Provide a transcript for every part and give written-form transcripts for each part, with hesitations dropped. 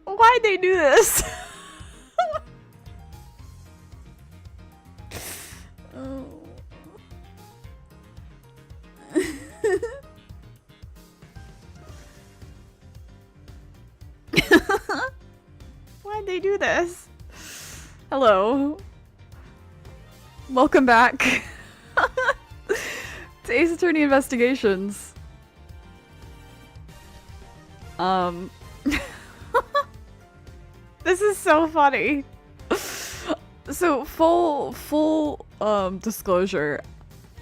Why'd they do this? Oh. Why'd they do this? Hello. Welcome back to Ace Attorney Investigations. This is so funny. So full disclosure,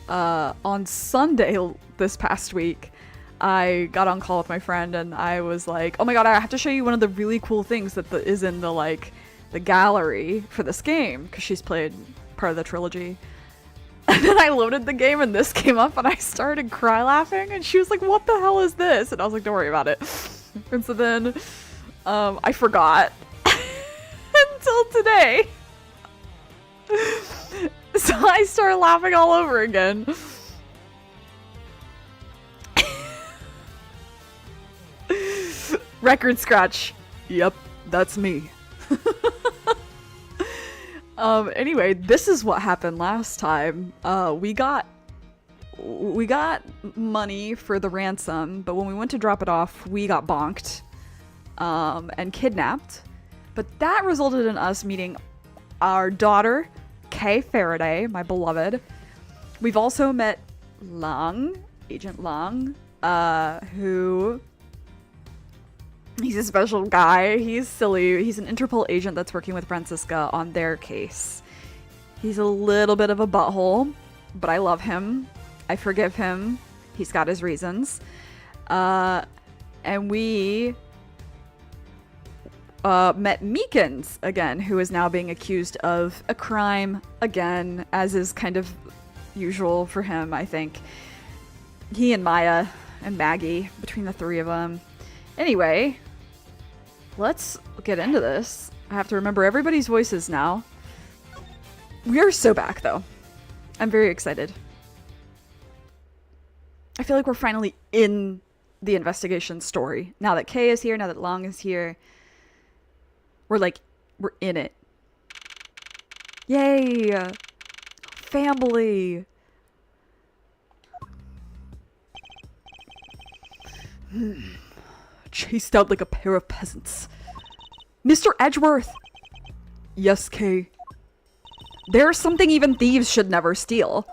on Sunday this past week, I got on call with my friend and I was like, oh my god, I have to show you one of the really cool things that is in the gallery for this game, because she's played part of the trilogy. And then I loaded the game and this came up and I started cry laughing and she was like, what the hell is this? And I was like, don't worry about it. And so then I forgot until today. So I started laughing all over again. Record scratch. Yep, that's me. Anyway, this is what happened last time. We got money for the ransom, but when we went to drop it off, we got bonked and kidnapped. But that resulted in us meeting our daughter, Kay Faraday, my beloved. We've also met Long, Agent Long, who... he's a special guy. He's silly. He's an Interpol agent that's working with Francisca on their case. He's a little bit of a butthole, but I love him. I forgive him. He's got his reasons. And we met Meekins again, who is now being accused of a crime again, as is kind of usual for him, I think. He and Maya and Maggie, between the three of them. Anyway, let's get into this. I have to remember everybody's voices now. We are so back, though. I'm very excited. I feel like we're finally in the investigation story. Now that Kay is here, now that Long is here, we're in it. Yay! Family! Chased out like a pair of peasants. Mr. Edgeworth! Yes, Kay. There's something even thieves should never steal.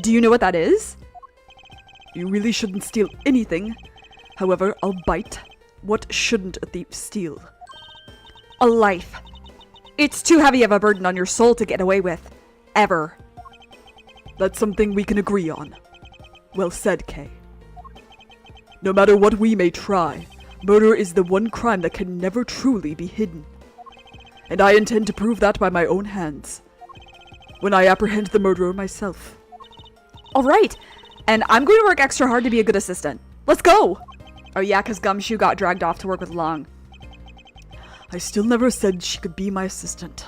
Do you know what that is? You really shouldn't steal anything. However, I'll bite. What shouldn't a thief steal? A life. It's too heavy of a burden on your soul to get away with. Ever. That's something we can agree on. Well said, Kay. No matter what we may try, murder is the one crime that can never truly be hidden. And I intend to prove that by my own hands. When I apprehend the murderer myself. Alright! And I'm going to work extra hard to be a good assistant. Let's go! Oh yeah, because Gumshoe got dragged off to work with Long. I still never said she could be my assistant.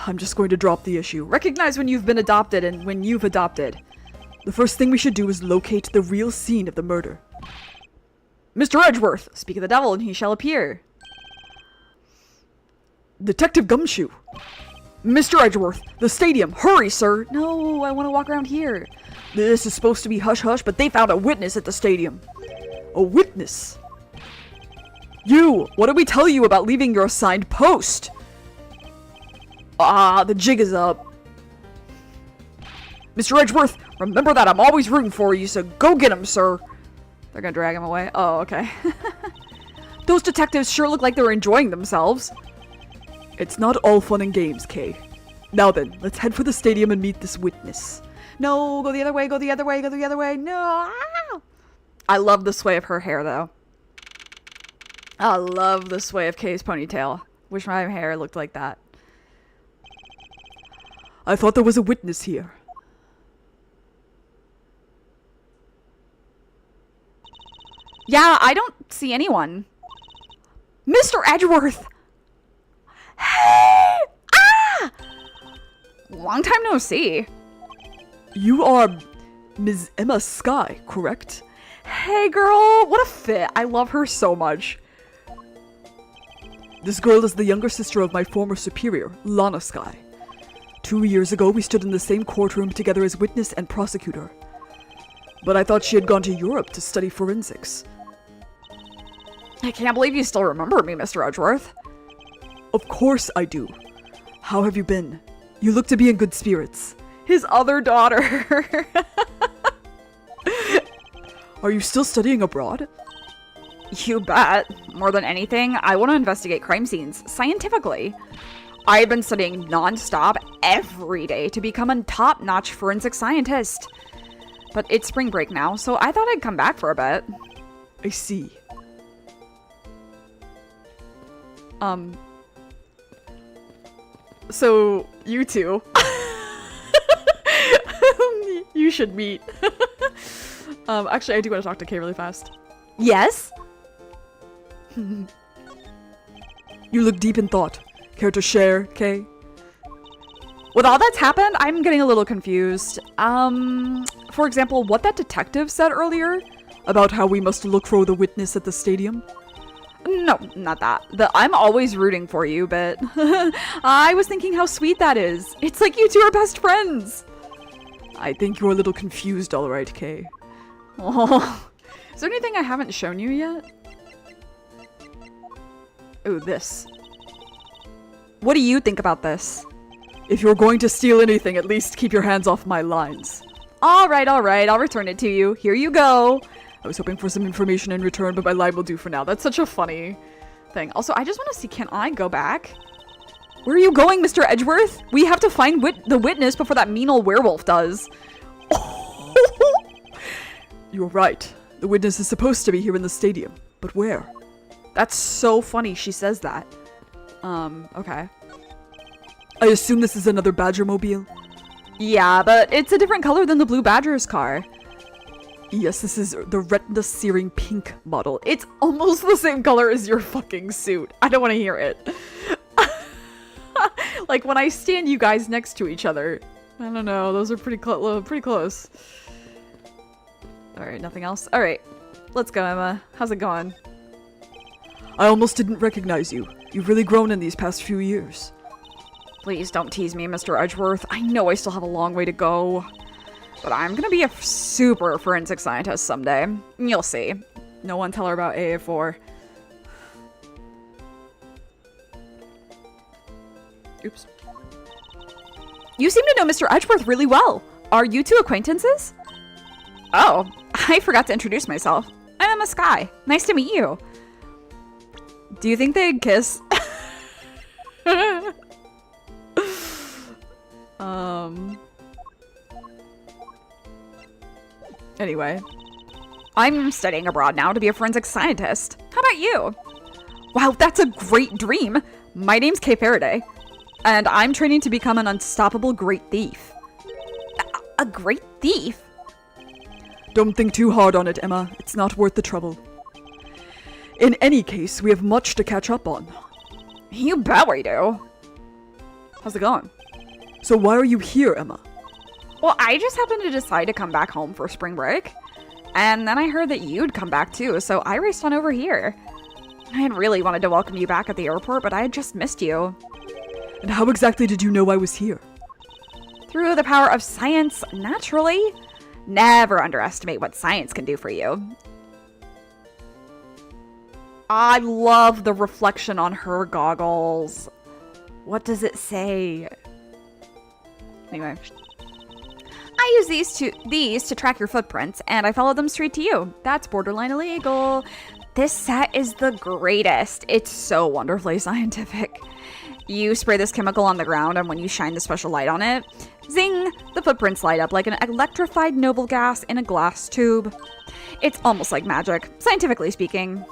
I'm just going to drop the issue. Recognize when you've been adopted and when you've adopted. The first thing we should do is locate the real scene of the murder. Mr. Edgeworth, speak of the devil and he shall appear. Detective Gumshoe. Mr. Edgeworth, the stadium. Hurry, sir. No, I want to walk around here. This is supposed to be hush-hush, but they found a witness at the stadium. A witness? You! What did we tell you about leaving your assigned post? Ah, the jig is up. Mr. Edgeworth, remember that I'm always rooting for you, so go get him, sir. They're gonna drag him away. Oh, okay. Those detectives sure look like they're enjoying themselves. It's not all fun and games, Kay. Now then, let's head for the stadium and meet this witness. No, go the other way, go the other way, go the other way. No! I love the sway of her hair, though. I love the sway of Kay's ponytail. Wish my hair looked like that. I thought there was a witness here. Yeah, I don't see anyone. Mr. Edgeworth! Hey! Ah! Long time no see. You are Ms. Emma Skye, correct? Hey girl, what a fit. I love her so much. This girl is the younger sister of my former superior, Lana Skye. 2 years ago, we stood in the same courtroom together as witness and prosecutor. But I thought she had gone to Europe to study forensics. I can't believe you still remember me, Mr. Edgeworth. Of course I do. How have you been? You look to be in good spirits. His other daughter. Are you still studying abroad? You bet. More than anything, I want to investigate crime scenes scientifically. I've been studying non-stop every day to become a top-notch forensic scientist. But it's spring break now, so I thought I'd come back for a bit. I see. So, you two. You should meet. Actually, I do want to talk to Kay really fast. Yes? You look deep in thought. Care to share, Kay? With all that's happened, I'm getting a little confused. For example, what that detective said earlier? About how we must look for the witness at the stadium? No, not that. I'm always rooting for you, but I was thinking how sweet that is. It's like you two are best friends. I think you're a little confused, alright, Kay. Oh, is there anything I haven't shown you yet? Oh, this. What do you think about this? If you're going to steal anything, at least keep your hands off my lines. Alright, I'll return it to you. Here you go. I was hoping for some information in return, but my line will do for now. That's such a funny thing. Also, I just want to see, can I go back? Where are you going, Mr. Edgeworth? We have to find the witness before that mean old werewolf does. You're right. The witness is supposed to be here in the stadium. But where? That's so funny she says that. Okay. I assume this is another Badger-mobile? Yeah, but it's a different color than the Blue Badger's car. Yes, this is the retina-searing pink model. It's almost the same color as your fucking suit. I don't want to hear it. Like, when I stand you guys next to each other. I don't know, those are pretty close. Alright, nothing else? Alright, let's go, Emma. How's it going? I almost didn't recognize you. You've really grown in these past few years. Please don't tease me, Mr. Edgeworth. I know I still have a long way to go. But I'm gonna be a super forensic scientist someday. You'll see. No one tell her about AA4. Oops. You seem to know Mr. Edgeworth really well. Are you two acquaintances? Oh, I forgot to introduce myself. I'm Emma Skye. Nice to meet you. Do you think they'd kiss? Anyway. I'm studying abroad now to be a forensic scientist. How about you? Wow, that's a great dream. My name's Kay Faraday, and I'm training to become an unstoppable great thief. A great thief? Don't think too hard on it, Emma. It's not worth the trouble. In any case, we have much to catch up on. You bet we do. How's it going? So why are you here, Emma? Well, I just happened to decide to come back home for spring break. And then I heard that you'd come back too, so I raced on over here. I had really wanted to welcome you back at the airport, but I had just missed you. And how exactly did you know I was here? Through the power of science, naturally. Never underestimate what science can do for you. I love the reflection on her goggles. What does it say? Anyway. I use these to track your footprints, and I follow them straight to you. That's borderline illegal. This set is the greatest. It's so wonderfully scientific. You spray this chemical on the ground, and when you shine the special light on it, zing, the footprints light up like an electrified noble gas in a glass tube. It's almost like magic, scientifically speaking.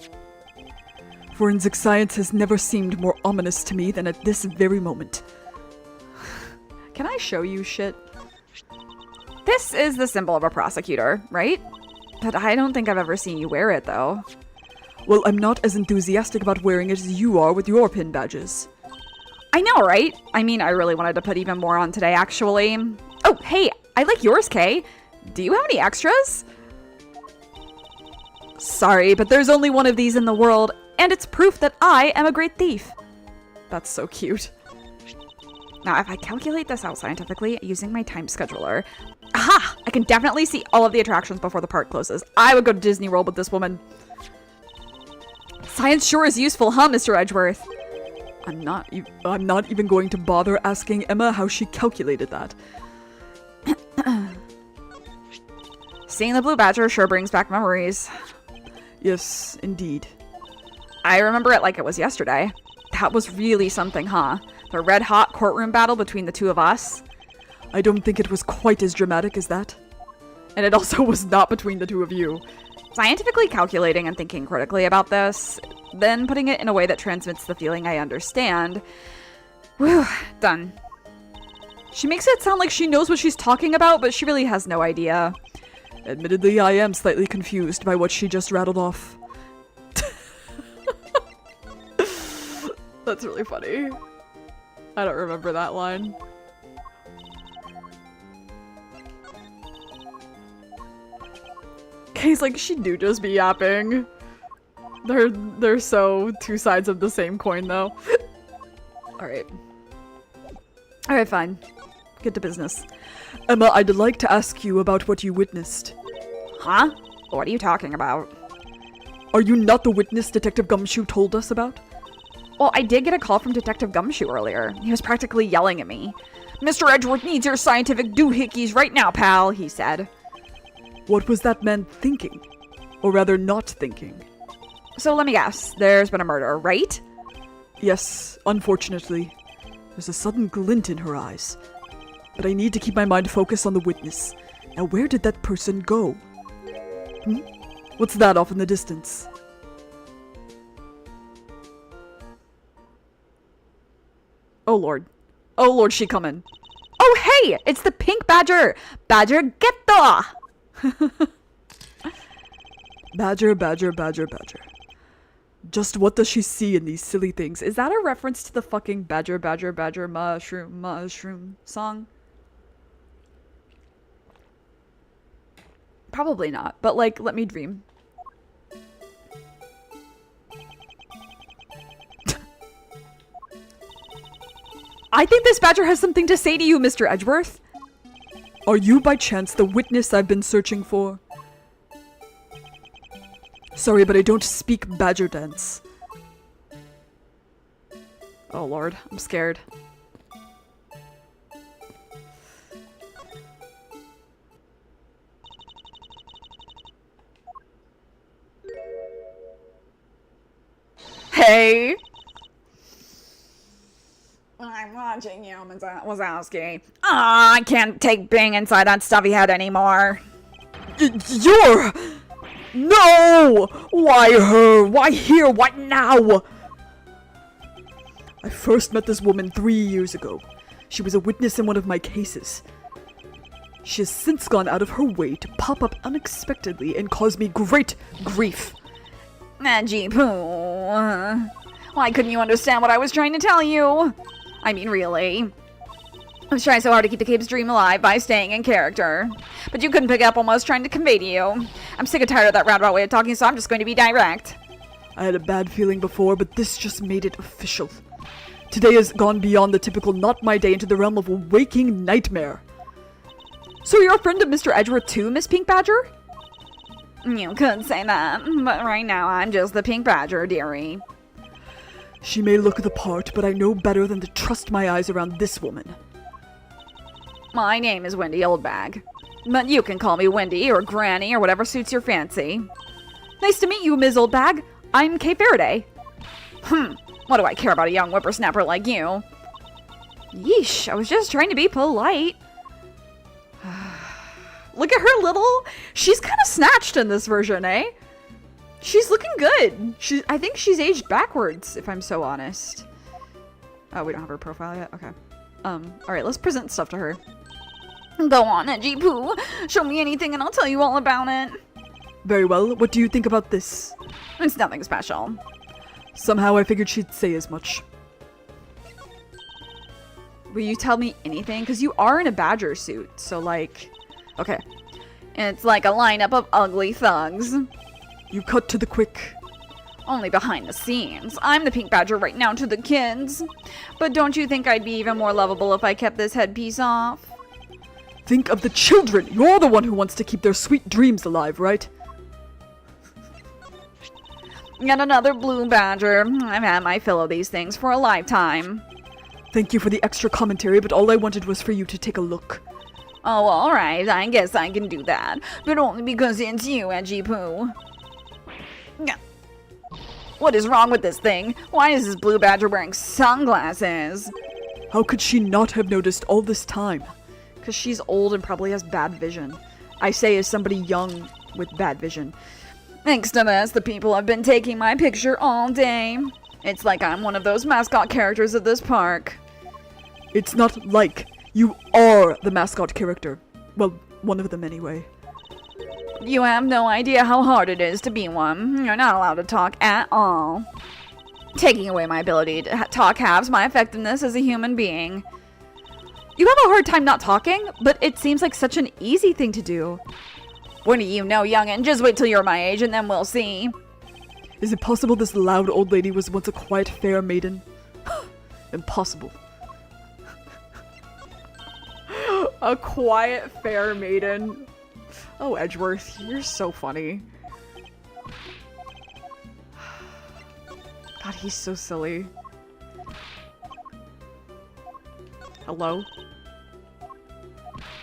Forensic science has never seemed more ominous to me than at this very moment. Can I show you shit? This is the symbol of a prosecutor, right? But I don't think I've ever seen you wear it, though. Well, I'm not as enthusiastic about wearing it as you are with your pin badges. I know, right? I mean, I really wanted to put even more on today, actually. Oh, hey, I like yours, Kay. Do you have any extras? Sorry, but there's only one of these in the world, and it's proof that I am a great thief. That's so cute. Now, if I calculate this out scientifically using my time scheduler... Aha! I can definitely see all of the attractions before the park closes. I would go to Disney World with this woman. Science sure is useful, huh, Mr. Edgeworth? I'm not even going to bother asking Emma how she calculated that. Seeing the Blue Badger sure brings back memories. Yes, indeed. I remember it like it was yesterday. That was really something, huh? The red-hot courtroom battle between the two of us. I don't think it was quite as dramatic as that. And it also was not between the two of you. Scientifically calculating and thinking critically about this, then putting it in a way that transmits the feeling I understand. Whew, done. She makes it sound like she knows what she's talking about, but she really has no idea. Admittedly, I am slightly confused by what she just rattled off. That's really funny. I don't remember that line. Kay's like, she do just be yapping. They're so two sides of the same coin, though. Alright. Alright, fine. Get to business. Emma, I'd like to ask you about what you witnessed. Huh? What are you talking about? Are you not the witness Detective Gumshoe told us about? Well, I did get a call from Detective Gumshoe earlier. He was practically yelling at me. Mr. Edgeworth needs your scientific doohickeys right now, pal, he said. What was that man thinking? Or rather, not thinking? So let me guess. There's been a murder, right? Yes, unfortunately. There's a sudden glint in her eyes. But I need to keep my mind focused on the witness. Now, where did that person go? What's that off in the distance? Oh lord. Oh lord, she coming. Oh hey! It's the pink badger! Badger Ghetto! Badger, badger, badger, badger. Just what does she see in these silly things? Is that a reference to the fucking badger, badger, badger, mushroom song? Probably not, but like, let me dream. I think this badger has something to say to you, Mr. Edgeworth. Are you by chance the witness I've been searching for? Sorry, but I don't speak badger dance. Oh lord, I'm scared. Hey! I'm watching you, Ms. Wazowski. I can't take being inside that stuffy head anymore. You're... No! Why her? Why here? Why now? I first met this woman 3 years ago. She was a witness in one of my cases. She has since gone out of her way to pop up unexpectedly and cause me great grief. Gee poo. Why couldn't you understand what I was trying to tell you? I mean, really. I was trying so hard to keep the cape's dream alive by staying in character. But you couldn't pick up on what I was trying to convey to you. I'm sick and tired of that roundabout way of talking, so I'm just going to be direct. I had a bad feeling before, but this just made it official. Today has gone beyond the typical not my day into the realm of a waking nightmare. So you're a friend of Mr. Edgeworth too, Miss Pink Badger? You could say that, but right now I'm just the Pink Badger, dearie. She may look the part, but I know better than to trust my eyes around this woman. My name is Wendy Oldbag, but you can call me Wendy or Granny or whatever suits your fancy. Nice to meet you, Ms. Oldbag. I'm Kay Faraday. What do I care about a young whippersnapper like you? Yeesh, I was just trying to be polite. Look at her little... She's kind of snatched in this version, eh? She's looking good. I think she's aged backwards, if I'm so honest. Oh, we don't have her profile yet? Okay. Alright, let's present stuff to her. Go on, Edgy Poo. Show me anything and I'll tell you all about it. Very well, what do you think about this? It's nothing special. Somehow I figured she'd say as much. Will you tell me anything? Because you are in a badger suit, so like... Okay. It's like a lineup of ugly thugs. You cut to the quick. Only behind the scenes. I'm the pink badger right now to the kids. But don't you think I'd be even more lovable if I kept this headpiece off? Think of the children! You're the one who wants to keep their sweet dreams alive, right? Yet another blue badger. I've had my fill of these things for a lifetime. Thank you for the extra commentary, but all I wanted was for you to take a look. Oh, alright, I guess I can do that. But only because it's you, Edgy Poo. What is wrong with this thing? Why is this blue badger wearing sunglasses? How could she not have noticed all this time? Because she's old and probably has bad vision. I say as somebody young with bad vision. Thanks to this, the people have been taking my picture all day. It's like I'm one of those mascot characters of this park. It's not like. You are the mascot character. Well, one of them anyway. You have no idea how hard it is to be one. You're not allowed to talk at all. Taking away my ability to talk halves my effectiveness as a human being. You have a hard time not talking, but it seems like such an easy thing to do. What do you know, youngin'? Just wait till you're my age and then we'll see. Is it possible this loud old lady was once a quiet, fair maiden? Impossible. A quiet, fair maiden. Oh, Edgeworth, you're so funny. God, he's so silly. Hello?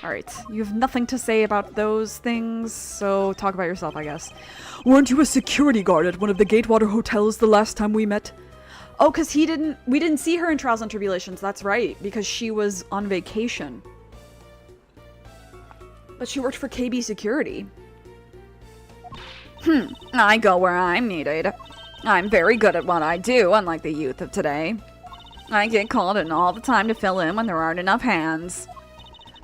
Alright, you have nothing to say about those things, so talk about yourself, I guess. Weren't you a security guard at one of the Gatewater hotels the last time we met? Oh, because we didn't see her in Trials and Tribulations, that's right, because she was on vacation. But she worked for KB Security. I go where I'm needed. I'm very good at what I do, unlike the youth of today. I get called in all the time to fill in when there aren't enough hands.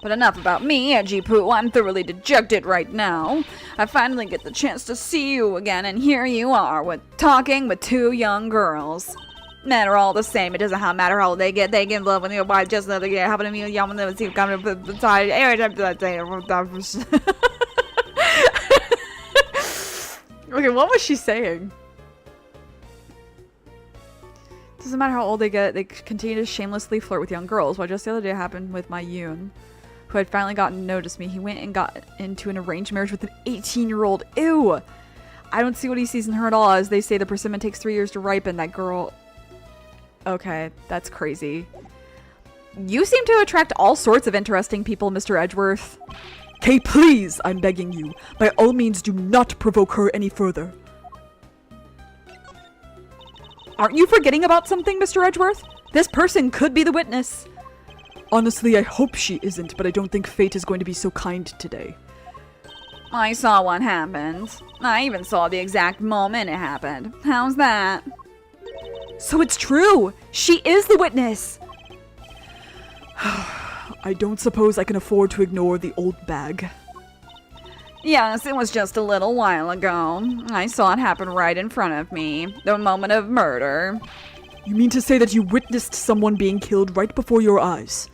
But enough about me, Edgy Poo. I'm thoroughly dejected right now. I finally get the chance to see you again, and here you are, talking with two young girls. Men are all the same. It doesn't matter how old they get. They get love when they're by just another year. Having a meal, young, and see coming beside every time that day. Okay, what was she saying? Doesn't matter how old they get. They continue to shamelessly flirt with young girls. Well, just the other day happened with my Yoon, who had finally gotten to notice me. He went and got into an arranged marriage with an 18-year-old. Ew! I don't see what he sees in her at all. As they say, the persimmon takes 3 years to ripen. That girl... Okay, that's crazy. You seem to attract all sorts of interesting people, Mr. Edgeworth. Kay, please, I'm begging you. By all means, do not provoke her any further. Aren't you forgetting about something, Mr. Edgeworth? This person could be the witness. Honestly, I hope she isn't, but I don't think fate is going to be so kind today. I saw what happened. I even saw the exact moment it happened. How's that? So it's true! She is the witness! I don't suppose I can afford to ignore the old bag. Yes, it was just a little while ago. I saw it happen right in front of me. The moment of murder. You mean to say that you witnessed someone being killed right before your eyes?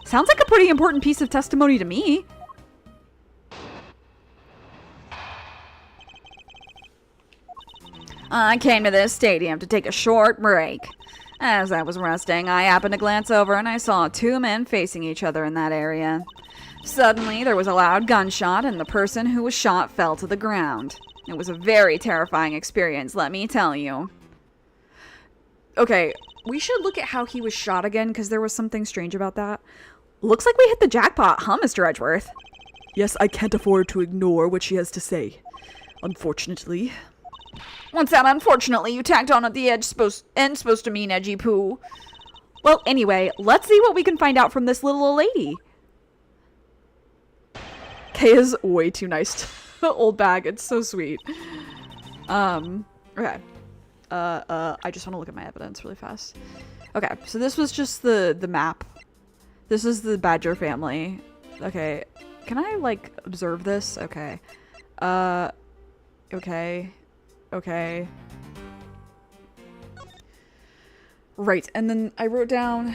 Sounds like a pretty important piece of testimony to me. I came to this stadium to take a short break. As I was resting, I happened to glance over and I saw two men facing each other in that area. Suddenly, there was a loud gunshot and the person who was shot fell to the ground. It was a very terrifying experience, let me tell you. Okay, we should look at how he was shot again because there was something strange about that. Looks like we hit the jackpot, huh, Mr. Edgeworth? Yes, I can't afford to ignore what she has to say. Unfortunately. What's that unfortunately you tacked on at the end supposed to mean, Edgy Poo? Well, anyway, let's see what we can find out from this little old lady. Kay is way too nice to old bag. It's so sweet. Okay. I just want to look at my evidence really fast. Okay, so this was just the map. This is the Badger family. Okay, can I, like, observe this? Okay. Okay. Okay. Right, and then I wrote down...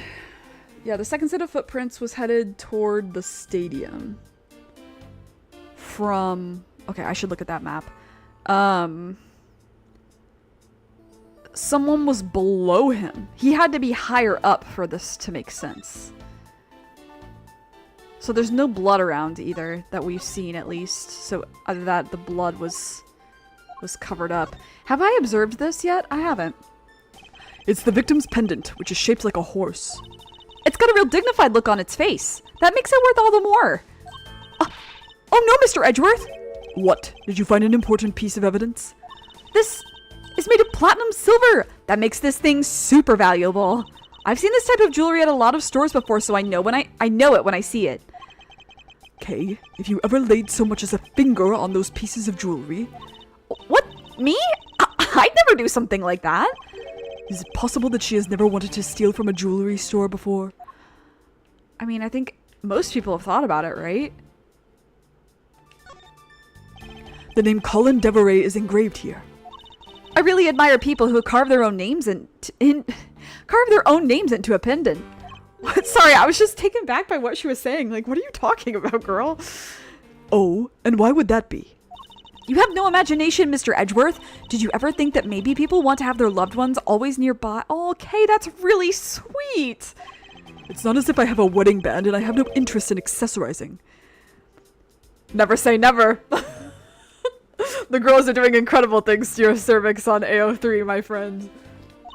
Yeah, the second set of footprints was headed toward the stadium. From... Okay, I should look at that map. Someone was below him. He had to be higher up for this to make sense. So there's no blood around either, that we've seen at least. So other than that, the blood was covered up. Have I observed this yet? I haven't. It's the victim's pendant, which is shaped like a horse. It's got a real dignified look on its face. That makes it worth all the more. Oh no, Mr. Edgeworth! What? Did you find an important piece of evidence? This is made of platinum silver. That makes this thing super valuable. I've seen this type of jewelry at a lot of stores before, so I know it when I see it. Kay, if you ever laid so much as a finger on those pieces of jewelry... What? Me? I'd never do something like that. Is it possible that she has never wanted to steal from a jewelry store before? I mean, I think most people have thought about it, right? The name Colin Deveray is engraved here. I really admire people who carve their own names into a pendant. Sorry, I was just taken back by what she was saying. Like, what are you talking about, girl? Oh, and why would that be? You have no imagination, Mr. Edgeworth. Did you ever think that maybe people want to have their loved ones always nearby? Oh, okay, that's really sweet. It's not as if I have a wedding band and I have no interest in accessorizing. Never say never. The girls are doing incredible things to your cervix on AO3, my friend.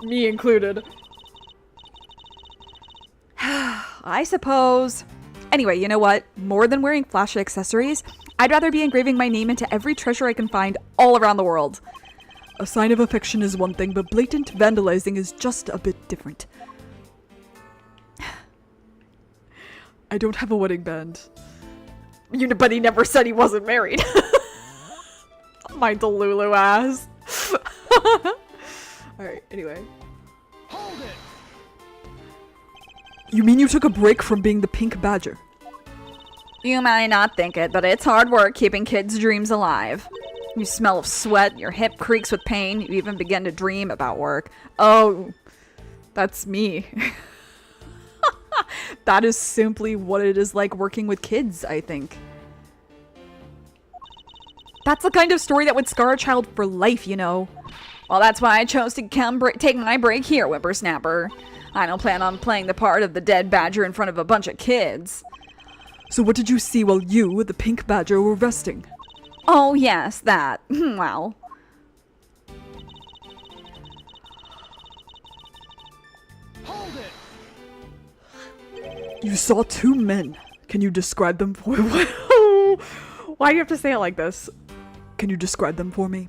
Me included. I suppose. Anyway, you know what? More than wearing flashy accessories, I'd rather be engraving my name into every treasure I can find all around the world. A sign of affection is one thing, but blatant vandalizing is just a bit different. I don't have a wedding band. But he never said he wasn't married. My Delulu ass. Alright, anyway. Hold it! You mean you took a break from being the Pink Badger? You might not think it, but it's hard work keeping kids' dreams alive. You smell of sweat, your hip creaks with pain, you even begin to dream about work. Oh, that's me. That is simply what it is like working with kids, I think. That's the kind of story that would scar a child for life, you know. Well, that's why I chose to take my break here, whippersnapper. I don't plan on playing the part of the dead badger in front of a bunch of kids. So what did you see while you, the Pink Badger, were resting? Oh, yes, that. Well. Hold it! You saw two men. Can you describe them for me? Why do you have to say it like this? Can you describe them for me?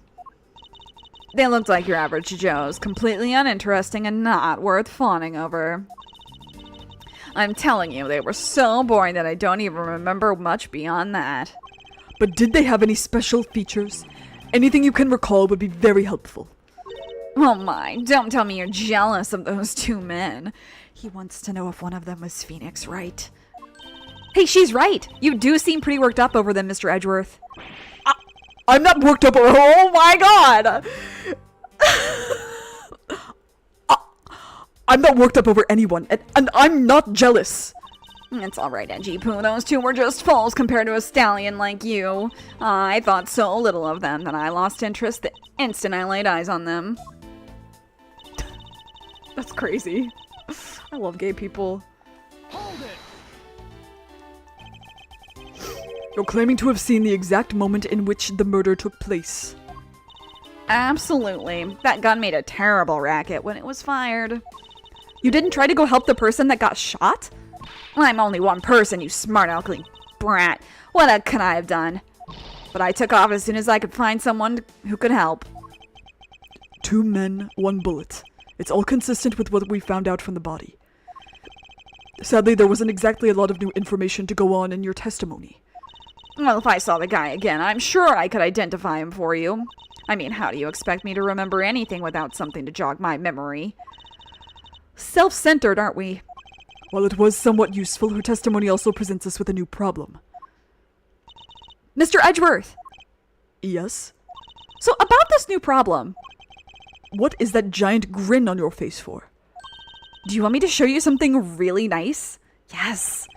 They looked like your average Joes, completely uninteresting and not worth fawning over. I'm telling you, they were so boring that I don't even remember much beyond that. But did they have any special features? Anything you can recall would be very helpful. Oh my, don't tell me you're jealous of those two men. He wants to know if one of them was Phoenix, right? Hey, she's right! You do seem pretty worked up over them, Mr. Edgeworth. I'm not worked up over- Oh my god! I'm not worked up over anyone, and I'm not jealous. It's alright, Edgy Poo. Those two were just foals compared to a stallion like you. I thought so little of them that I lost interest the instant I laid eyes on them. That's crazy. I love gay people. Hold it! You're claiming to have seen the exact moment in which the murder took place. Absolutely. That gun made a terrible racket when it was fired. You didn't try to go help the person that got shot? I'm only one person, you smart ugly brat. What could I have done? But I took off as soon as I could find someone who could help. 2 men, 1 bullet. It's all consistent with what we found out from the body. Sadly, there wasn't exactly a lot of new information to go on in your testimony. Well, if I saw the guy again, I'm sure I could identify him for you. I mean, how do you expect me to remember anything without something to jog my memory? Self-centered, aren't we? While it was somewhat useful, her testimony also presents us with a new problem. Mr. Edgeworth! Yes? So about this new problem, What is that giant grin on your face for? do you want me to show you something really nice? Yes.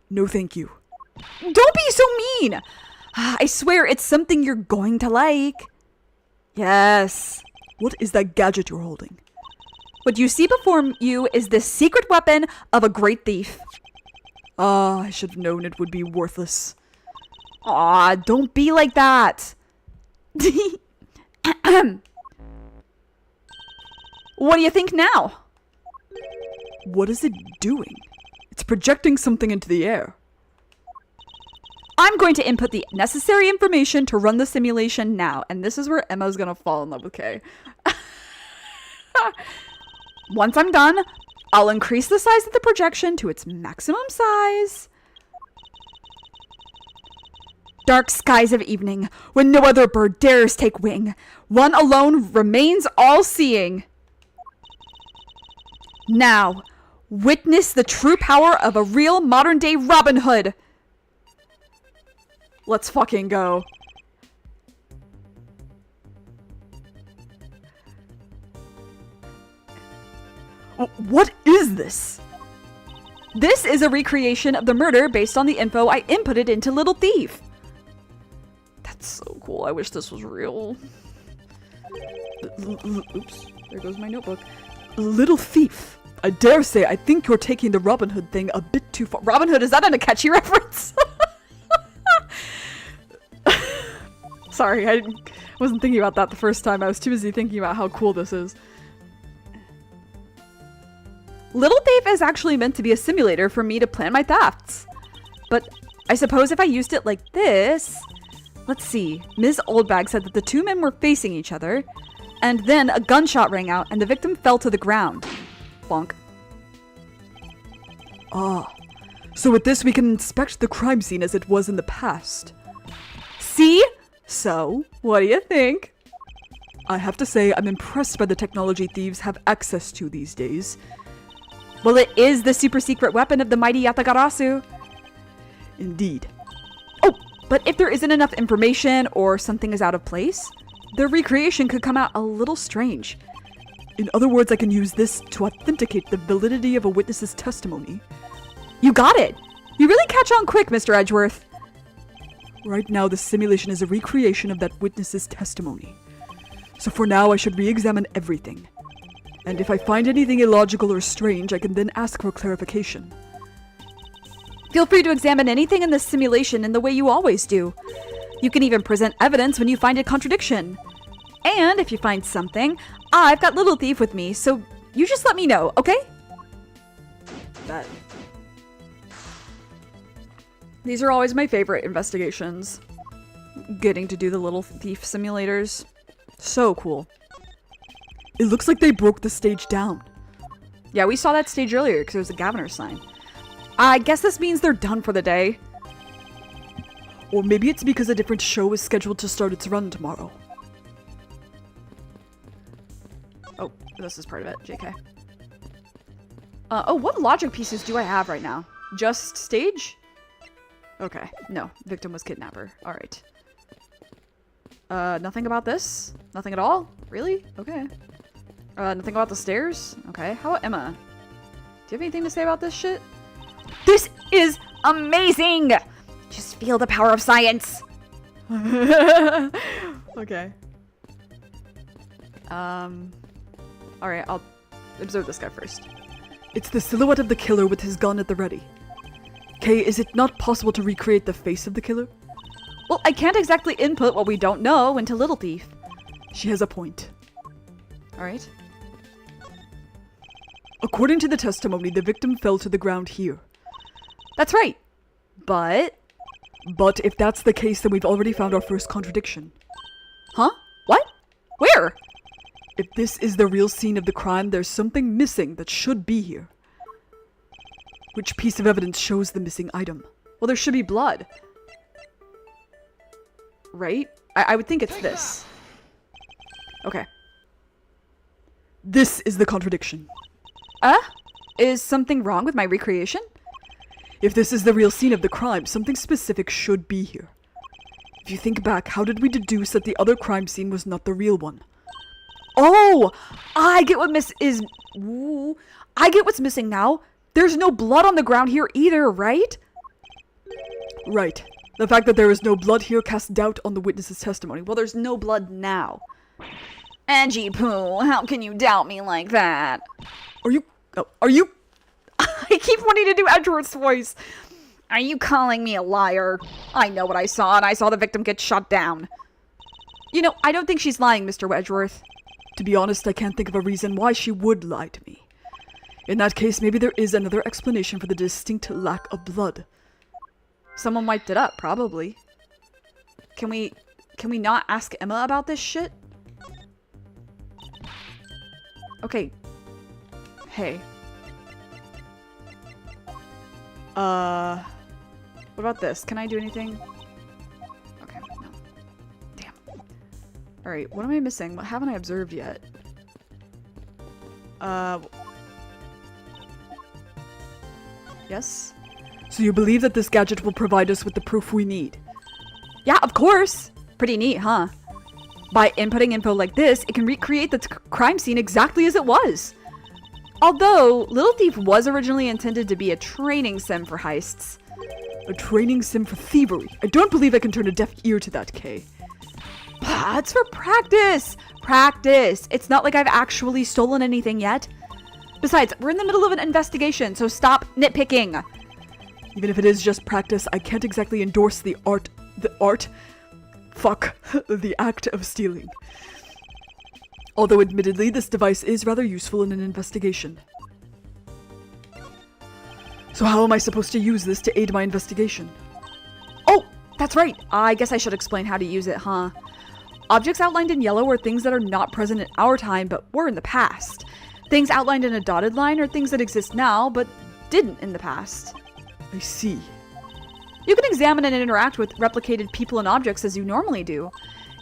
No thank you. Don't be so mean. I swear it's something you're going to like. Yes. What is that gadget you're holding? What you see before you is the secret weapon of a great thief. Ah, I should have known it would be worthless. Aw, don't be like that. What do you think now? What is it doing? It's projecting something into the air. I'm going to input the necessary information to run the simulation now. And this is where Emma's gonna fall in love with Kay. Once I'm done, I'll increase the size of the projection to its maximum size. Dark skies of evening, when no other bird dares take wing. One alone remains all-seeing. Now, witness the true power of a real modern-day Robin Hood. Let's fucking go. What is this? This is a recreation of the murder based on the info I inputted into Little Thief. That's so cool. I wish this was real. Oops, there goes my notebook. Little Thief. I dare say I think you're taking the Robin Hood thing a bit too far. Robin Hood, is that an Akechi reference? Sorry, I wasn't thinking about that the first time. I was too busy thinking about how cool this is. Little Thief is actually meant to be a simulator for me to plan my thefts. But I suppose if I used it like this... Let's see. Ms. Oldbag said that the two men were facing each other, and then a gunshot rang out and the victim fell to the ground. Bonk. Ah, so with this we can inspect the crime scene as it was in the past. See? So, what do you think? I have to say I'm impressed by the technology thieves have access to these days. Well, it is the super secret weapon of the mighty Yatagarasu. Indeed. Oh, but if there isn't enough information or something is out of place, the recreation could come out a little strange. In other words, I can use this to authenticate the validity of a witness's testimony. You got it! You really catch on quick, Mr. Edgeworth. Right now, the simulation is a recreation of that witness's testimony. So for now, I should re-examine everything. And if I find anything illogical or strange, I can then ask for clarification. Feel free to examine anything in this simulation in the way you always do. You can even present evidence when you find a contradiction. And if you find something, I've got Little Thief with me, so you just let me know, okay? That. These are always my favorite investigations. Getting to do the Little Thief simulators. So cool. It looks like they broke the stage down. Yeah, we saw that stage earlier because it was a governor's sign. I guess this means they're done for the day. Or maybe it's because a different show is scheduled to start its run tomorrow. Oh, this is part of it, JK. Oh, what logic pieces do I have right now? Just stage? Okay, no. Victim was kidnapper. Alright. Nothing about this? Nothing at all? Really? Okay. Nothing about the stairs? Okay. How about Emma? Do you have anything to say about this shit? This is amazing! Just feel the power of science! Okay. Alright, I'll observe this guy first. It's the silhouette of the killer with his gun at the ready. Kay, is it not possible to recreate the face of the killer? Well, I can't exactly input what we don't know into Little Thief. She has a point. Alright. According to the testimony, the victim fell to the ground here. That's right. But if that's the case, then we've already found our first contradiction. Huh? What? Where? If this is the real scene of the crime, there's something missing that should be here. Which piece of evidence shows the missing item? Well, there should be blood. Right? I would think it's this. Okay. This is the contradiction. Is something wrong with my recreation? If this is the real scene of the crime, something specific should be here. If you think back, how did we deduce that the other crime scene was not the real one? Oh! I get what I get what's missing now. There's no blood on the ground here either, right? Right. The fact that there is no blood here casts doubt on the witness's testimony. Well, there's no blood now. Angie Poo, how can you doubt me like that? Are you? I keep wanting to do Edgeworth's voice. Are you calling me a liar? I know what I saw, and I saw the victim get shot down. You know, I don't think she's lying, Mr. Edgeworth. To be honest, I can't think of a reason why she would lie to me. In that case, maybe there is another explanation for the distinct lack of blood. Someone wiped it up, probably. Can we not ask Emma about this shit? Okay. Hey. What about this? Can I do anything? Okay, no. Damn. Alright, what am I missing? What haven't I observed yet? Yes? So you believe that this gadget will provide us with the proof we need? Yeah, of course! Pretty neat, huh? By inputting info like this, it can recreate the crime scene exactly as it was. Although, Little Thief was originally intended to be a training sim for heists. A training sim for thievery? I don't believe I can turn a deaf ear to that, Kay. It's for practice! Practice! It's not like I've actually stolen anything yet. Besides, we're in the middle of an investigation, so stop nitpicking! Even if it is just practice, I can't exactly endorse the act of stealing. Although admittedly, this device is rather useful in an investigation. So how am I supposed to use this to aid my investigation? Oh, that's right. I guess I should explain how to use it, huh? Objects outlined in yellow are things that are not present in our time, but were in the past. Things outlined in a dotted line are things that exist now, but didn't in the past. I see. You can examine and interact with replicated people and objects as you normally do.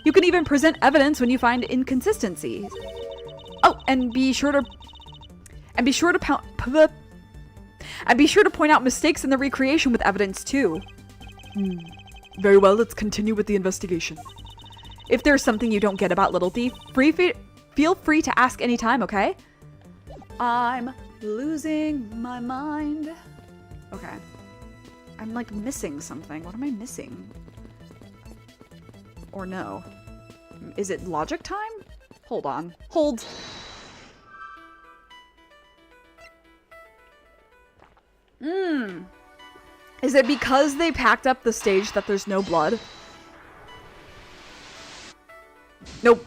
You can even present evidence when you find inconsistencies. Oh, and be sure to point out mistakes in the recreation with evidence too. Very well, let's continue with the investigation. If there's something you don't get about Little Thief, feel free to ask anytime, okay? I'm losing my mind. Okay. I'm like missing something. What am I missing? Or no? Is it logic time? Hold on. Hold. Is it because they packed up the stage that there's no blood? Nope.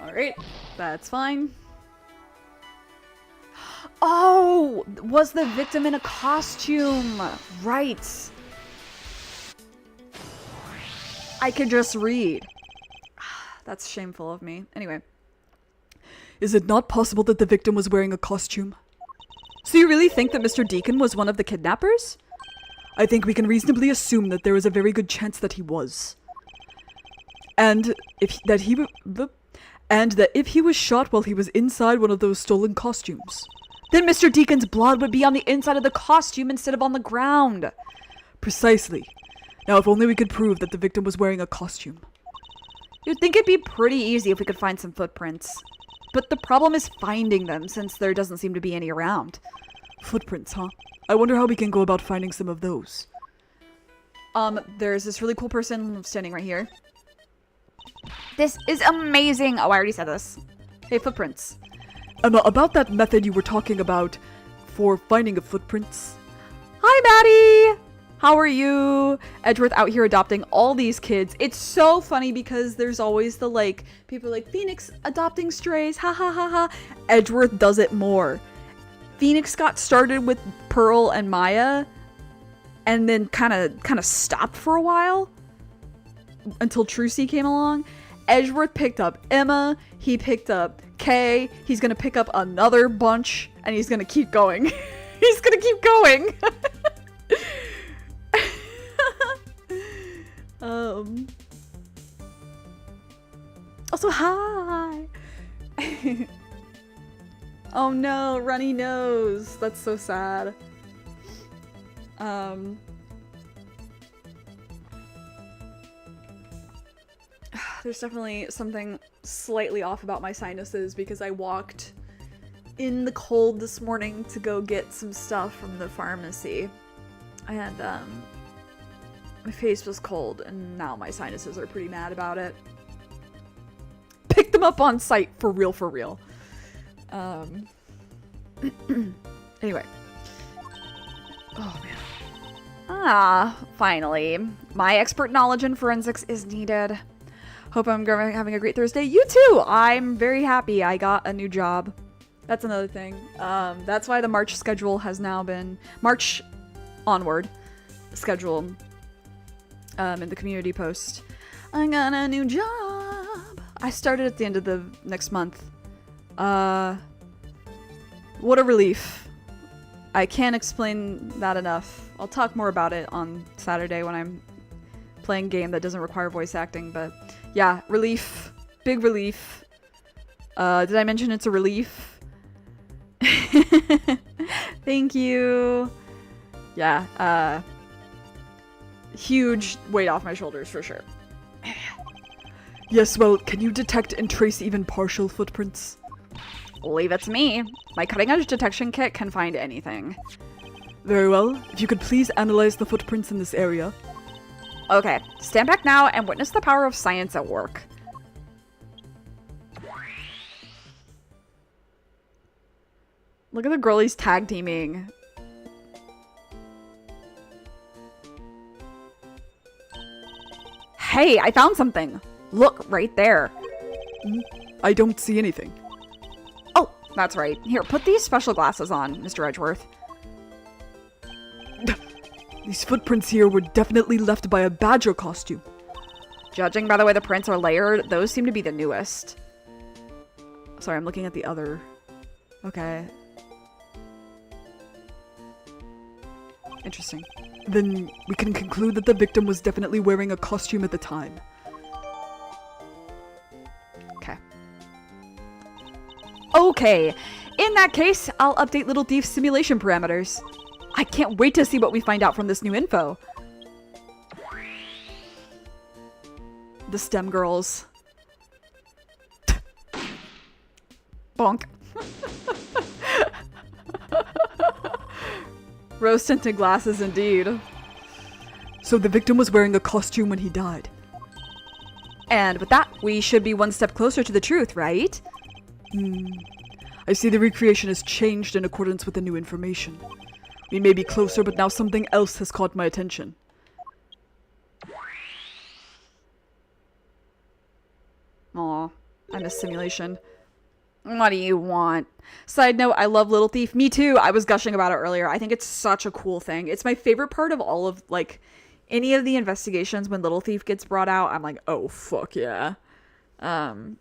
Alright, that's fine. Oh! Was the victim in a costume? Right. I could just read. That's shameful of me. Anyway. Is it not possible that the victim was wearing a costume? So you really think that Mr. Deacon was one of the kidnappers? I think we can reasonably assume that there is a very good chance that he was. And that if he was shot while he was inside one of those stolen costumes. Then Mr. Deacon's blood would be on the inside of the costume instead of on the ground. Precisely. Now, if only we could prove that the victim was wearing a costume. You'd think it'd be pretty easy if we could find some footprints. But the problem is finding them, since there doesn't seem to be any around. Footprints, huh? I wonder how we can go about finding some of those. There's this really cool person standing right here. This is amazing! Oh, I already said this. Hey, footprints. Emma, about that method you were talking about for finding footprints. Hi, Maddie! How are you? Edgeworth out here adopting all these kids. It's so funny because there's always the people like Phoenix adopting strays, ha ha ha ha. Edgeworth does it more. Phoenix got started with Pearl and Maya and then kind of stopped for a while until Trucy came along. Edgeworth picked up Emma, he picked up Kay, he's gonna pick up another bunch, and he's gonna keep going. He's gonna keep going! Also, hi! Oh no, runny nose. That's so sad. there's definitely something slightly off about my sinuses because I walked in the cold this morning to go get some stuff from the pharmacy. And, my face was cold, and now my sinuses are pretty mad about it. Pick them up on site, for real, for real. Anyway. Oh, man. Ah, finally. My expert knowledge in forensics is needed. Hope I'm having a great Thursday. You too! I'm very happy I got a new job. That's another thing. That's why the March schedule has now been... March onward schedule in the community post. I got a new job. I started at the end of the next month. What a relief. I can't explain that enough. I'll talk more about it on Saturday when I'm playing a game that doesn't require voice acting, but yeah, relief. Big relief. Did I mention it's a relief? Thank you. Yeah, huge weight off my shoulders for sure. Yes, well, can you detect and trace even partial footprints? Leave it to me. My cutting-edge detection kit can find anything. Very well. If you could please analyze the footprints in this area. Okay, stand back now and witness the power of science at work. Look at the girlies tag teaming. Hey, I found something. Look, right there. I don't see anything. Oh, that's right. Here, put these special glasses on, Mr. Edgeworth. These footprints here were definitely left by a badger costume. Judging by the way the prints are layered, those seem to be the newest. Sorry, I'm looking at the other. Okay. Interesting. Then we can conclude that the victim was definitely wearing a costume at the time. Okay. Okay. In that case, I'll update Little Thief's simulation parameters. I can't wait to see what we find out from this new info. The STEM girls. Bonk. Rose-tinted glasses indeed. So the victim was wearing a costume when he died. And with that, we should be one step closer to the truth, right? I see the recreation has changed in accordance with the new information. We may be closer, but now something else has caught my attention. Aw, I miss simulation. What do you want? Side note, I love Little Thief. Me too. I was gushing about it earlier. I think it's such a cool thing. It's my favorite part of all of, like, any of the investigations when Little Thief gets brought out. I'm like, oh, fuck yeah. I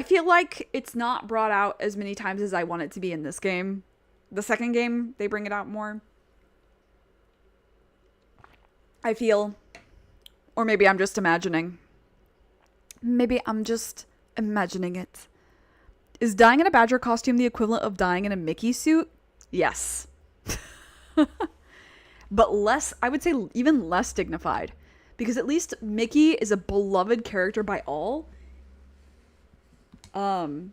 feel like it's not brought out as many times as I want it to be in this game. The second game, they bring it out more. I feel. Or maybe I'm just imagining. Maybe I'm just imagining it. Is dying in a badger costume the equivalent of dying in a Mickey suit? Yes. But less, I would say even less dignified. Because at least Mickey is a beloved character by all. I'm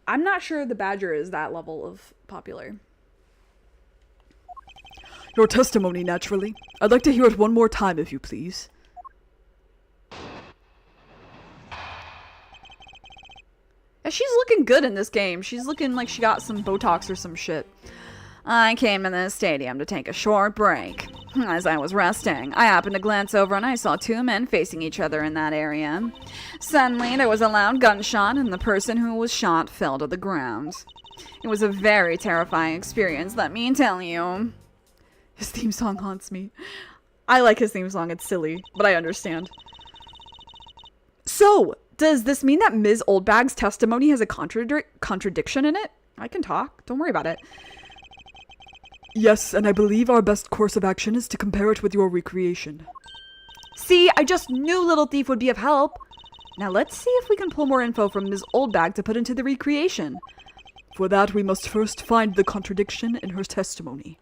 not sure the badger is that level of popular. Your testimony, naturally. I'd like to hear it one more time, if you please. Yeah, she's looking good in this game. She's looking like she got some Botox or some shit. I came in the stadium to take a short break. As I was resting, I happened to glance over and I saw two men facing each other in that area. Suddenly, there was a loud gunshot and the person who was shot fell to the ground. It was a very terrifying experience, let me tell you. His theme song haunts me. I like his theme song, it's silly, but I understand. So, does this mean that Ms. Oldbag's testimony has a contradiction in it? I can talk, don't worry about it. Yes, and I believe our best course of action is to compare it with your recreation. See, I just knew Little Thief would be of help. Now let's see if we can pull more info from Ms. Oldbag to put into the recreation. For that, we must first find the contradiction in her testimony.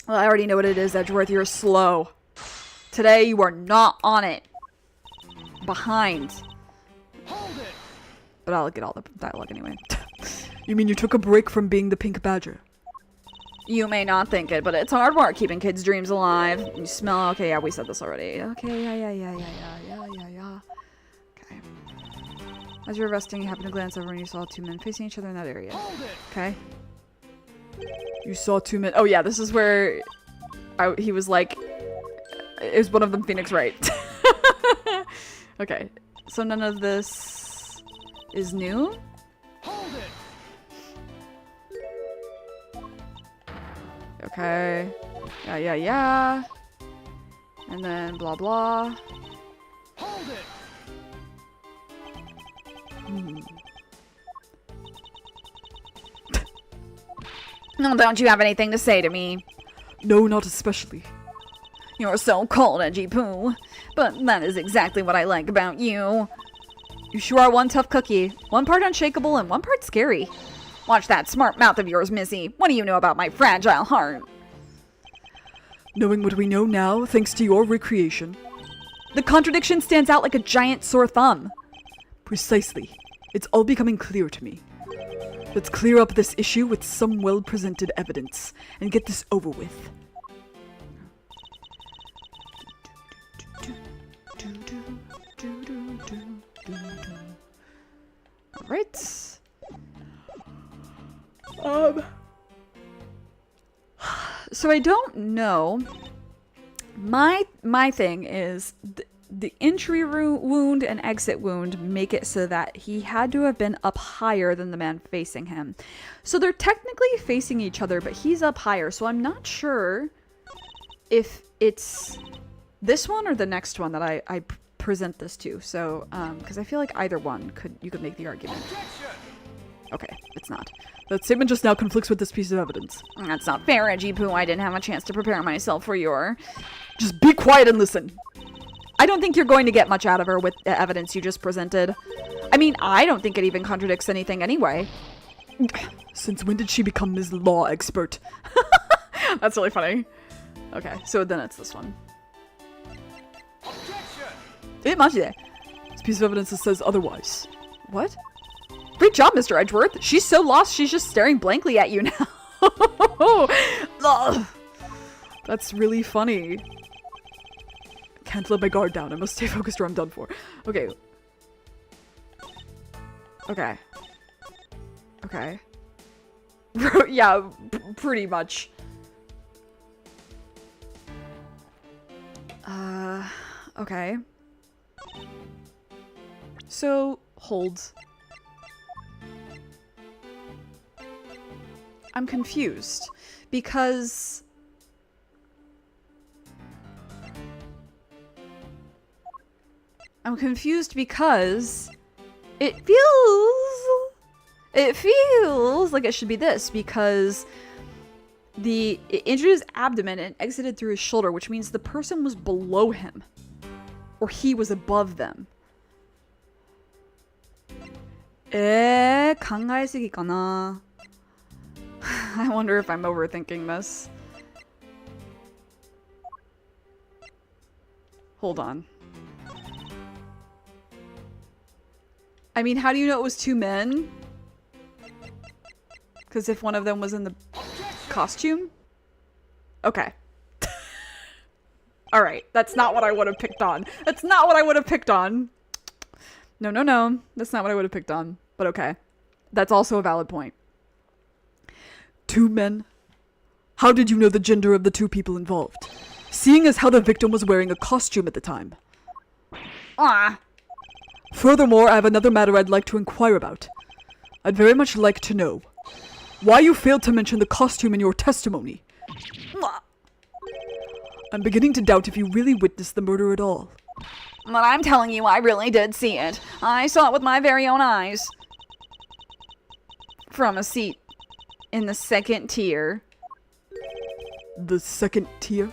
Well, I already know what it is, Edgeworth. You're slow. Today you are not on it. Behind. Hold it. But I'll get all the dialogue anyway. You mean you took a break from being the pink badger? You may not think it, but it's hard work keeping kids' dreams alive. You smell. Okay, yeah, we said this already. Okay, yeah. Okay. As you were resting, you happened to glance over and you saw two men facing each other in that area. Hold it. Okay. You saw two men. Oh yeah, this is where he was like, is one of them Phoenix Wright? Okay, so none of this is new. Hold it. Okay. Yeah. And then blah blah. Hold it. No, don't you have anything to say to me? No, not especially. You're so cold, Edgy Poo. But that is exactly what I like about you. You sure are one tough cookie. One part unshakable and one part scary. Watch that smart mouth of yours, Missy. What do you know about my fragile heart? Knowing what we know now, thanks to your recreation. The contradiction stands out like a giant sore thumb. Precisely. It's all becoming clear to me. Let's clear up this issue with some well-presented evidence and get this over with. Alright. So I don't know. My thing is the entry wound and exit wound make it so that he had to have been up higher than the man facing him. So they're technically facing each other, but he's up higher. So I'm not sure if it's this one or the next one that I present this to. So, because I feel like either one you could make the argument. Okay, it's not. That statement just now conflicts with this piece of evidence. That's not fair, Edgy Poo. I didn't have a chance to prepare myself for your... Just be quiet and listen. I don't think you're going to get much out of her with the evidence you just presented. I mean, I don't think it even contradicts anything anyway. Since when did she become Ms. Law Expert? That's really funny. Okay, so then it's this one. This piece of evidence that says otherwise. What? Great job, Mr. Edgeworth. She's so lost, she's just staring blankly at you now. Ugh. That's really funny. Can't let my guard down. I must stay focused or I'm done for. Okay. Okay. Okay. Yeah, pretty much. Okay. So, hold. I'm confused because it feels like it should be this, because it entered his abdomen and exited through his shoulder, which means the person was below him or he was above them. 考えすぎかな? I wonder if I'm overthinking this. Hold on. I mean, how do you know it was two men? Because if one of them was in the costume? Okay. Alright, that's not what I would have picked on. That's not what I would have picked on. No. That's not what I would have picked on. But okay. That's also a valid point. Two men? How did you know the gender of the two people involved? Seeing as how the victim was wearing a costume at the time. Ah. Furthermore, I have another matter I'd like to inquire about. I'd very much like to know why you failed to mention the costume in your testimony. I'm beginning to doubt if you really witnessed the murder at all. But I'm telling you, I really did see it. I saw it with my very own eyes. From a seat in the second tier. The second tier?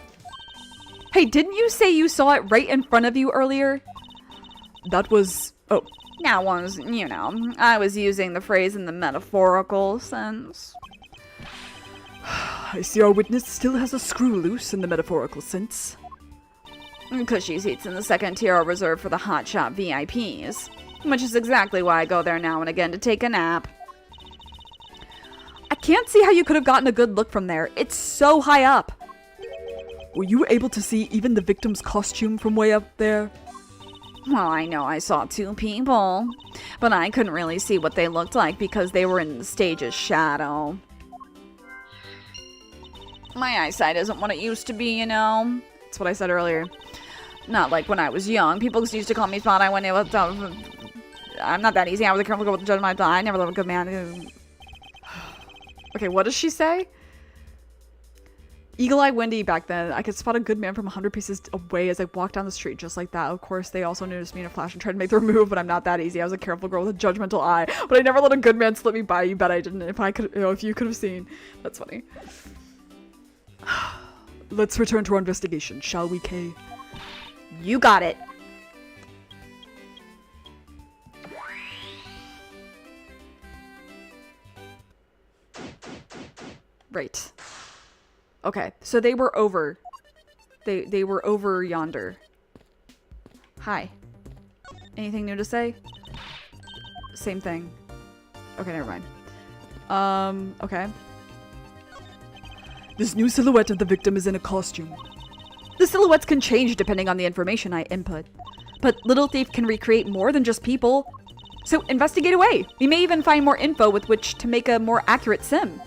Hey, didn't you say you saw it right in front of you earlier? That was... oh. That was, you know, I was using the phrase in the metaphorical sense. I see our witness still has a screw loose in the metaphorical sense. Cushy seats in the second tier are reserved for the hotshot VIPs, which is exactly why I go there now and again to take a nap. I can't see how you could have gotten a good look from there. It's so high up. Were you able to see even the victim's costume from way up there? Well, I know I saw two people, but I couldn't really see what they looked like because they were in the stage's shadow. My eyesight isn't what it used to be, you know? That's what I said earlier. Not like when I was young. People used to call me spot eye when it was... I'm not that easy. I was a careful girl with the judge of my eye. I never loved a good man. Okay, what does she say? Eagle Eye Wendy back then. I could spot a good man from 100 paces away as I walked down the street just like that. Of course, they also noticed me in a flash and tried to make their move, but I'm not that easy. I was a careful girl with a judgmental eye. But I never let a good man slip me by. You bet I didn't. If I could, you know, if you could have seen. That's funny. Let's return to our investigation, shall we, Kay? You got it. Right. Okay, so they were over. They were over yonder. Hi. Anything new to say? Same thing. Okay, never mind. Okay. This new silhouette of the victim is in a costume. The silhouettes can change depending on the information I input. But Little Thief can recreate more than just people. So investigate away. We may even find more info with which to make a more accurate sim.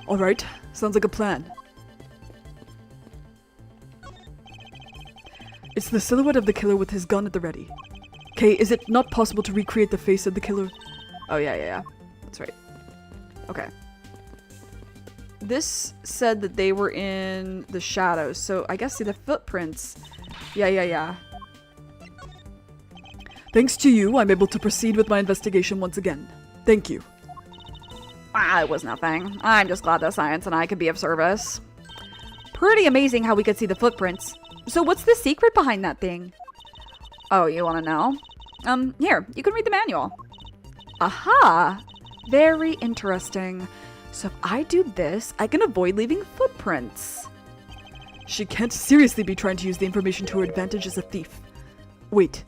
Alright, sounds like a plan. It's the silhouette of the killer with his gun at the ready. Kay, is it not possible to recreate the face of the killer? Oh, yeah. That's right. Okay. This said that they were in the shadows, so I guess see the footprints. Yeah. Thanks to you, I'm able to proceed with my investigation once again. Thank you. Ah, it was nothing. I'm just glad that science and I could be of service. Pretty amazing how we could see the footprints. So what's the secret behind that thing? Oh, you want to know? Here, you can read the manual. Aha! Very interesting. So if I do this, I can avoid leaving footprints. She can't seriously be trying to use the information to her advantage as a thief. Wait.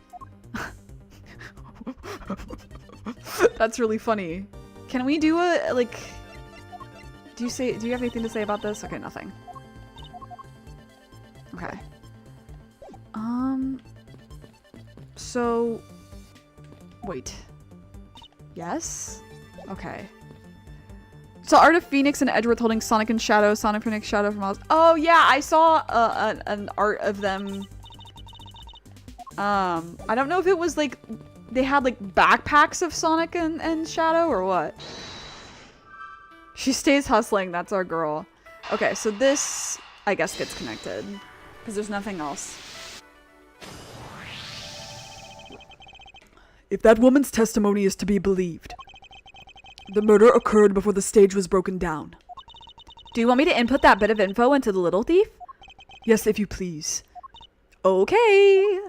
That's really funny. Can we do a, like... Do you have anything to say about this? Okay, nothing. Okay. So... Wait. Yes? Okay. So Art of Phoenix and Edgeworth holding Sonic and Shadow, Sonic Phoenix Shadow from Oz. Oh yeah, I saw an art of them. I don't know if it was like they had like backpacks of Sonic and Shadow or what. She stays hustling, that's our girl. Okay, so this I guess gets connected because there's nothing else. If that woman's testimony is to be believed, the murder occurred before the stage was broken down. Do you want me to input that bit of info into the Little Thief? Yes, if you please. Okay.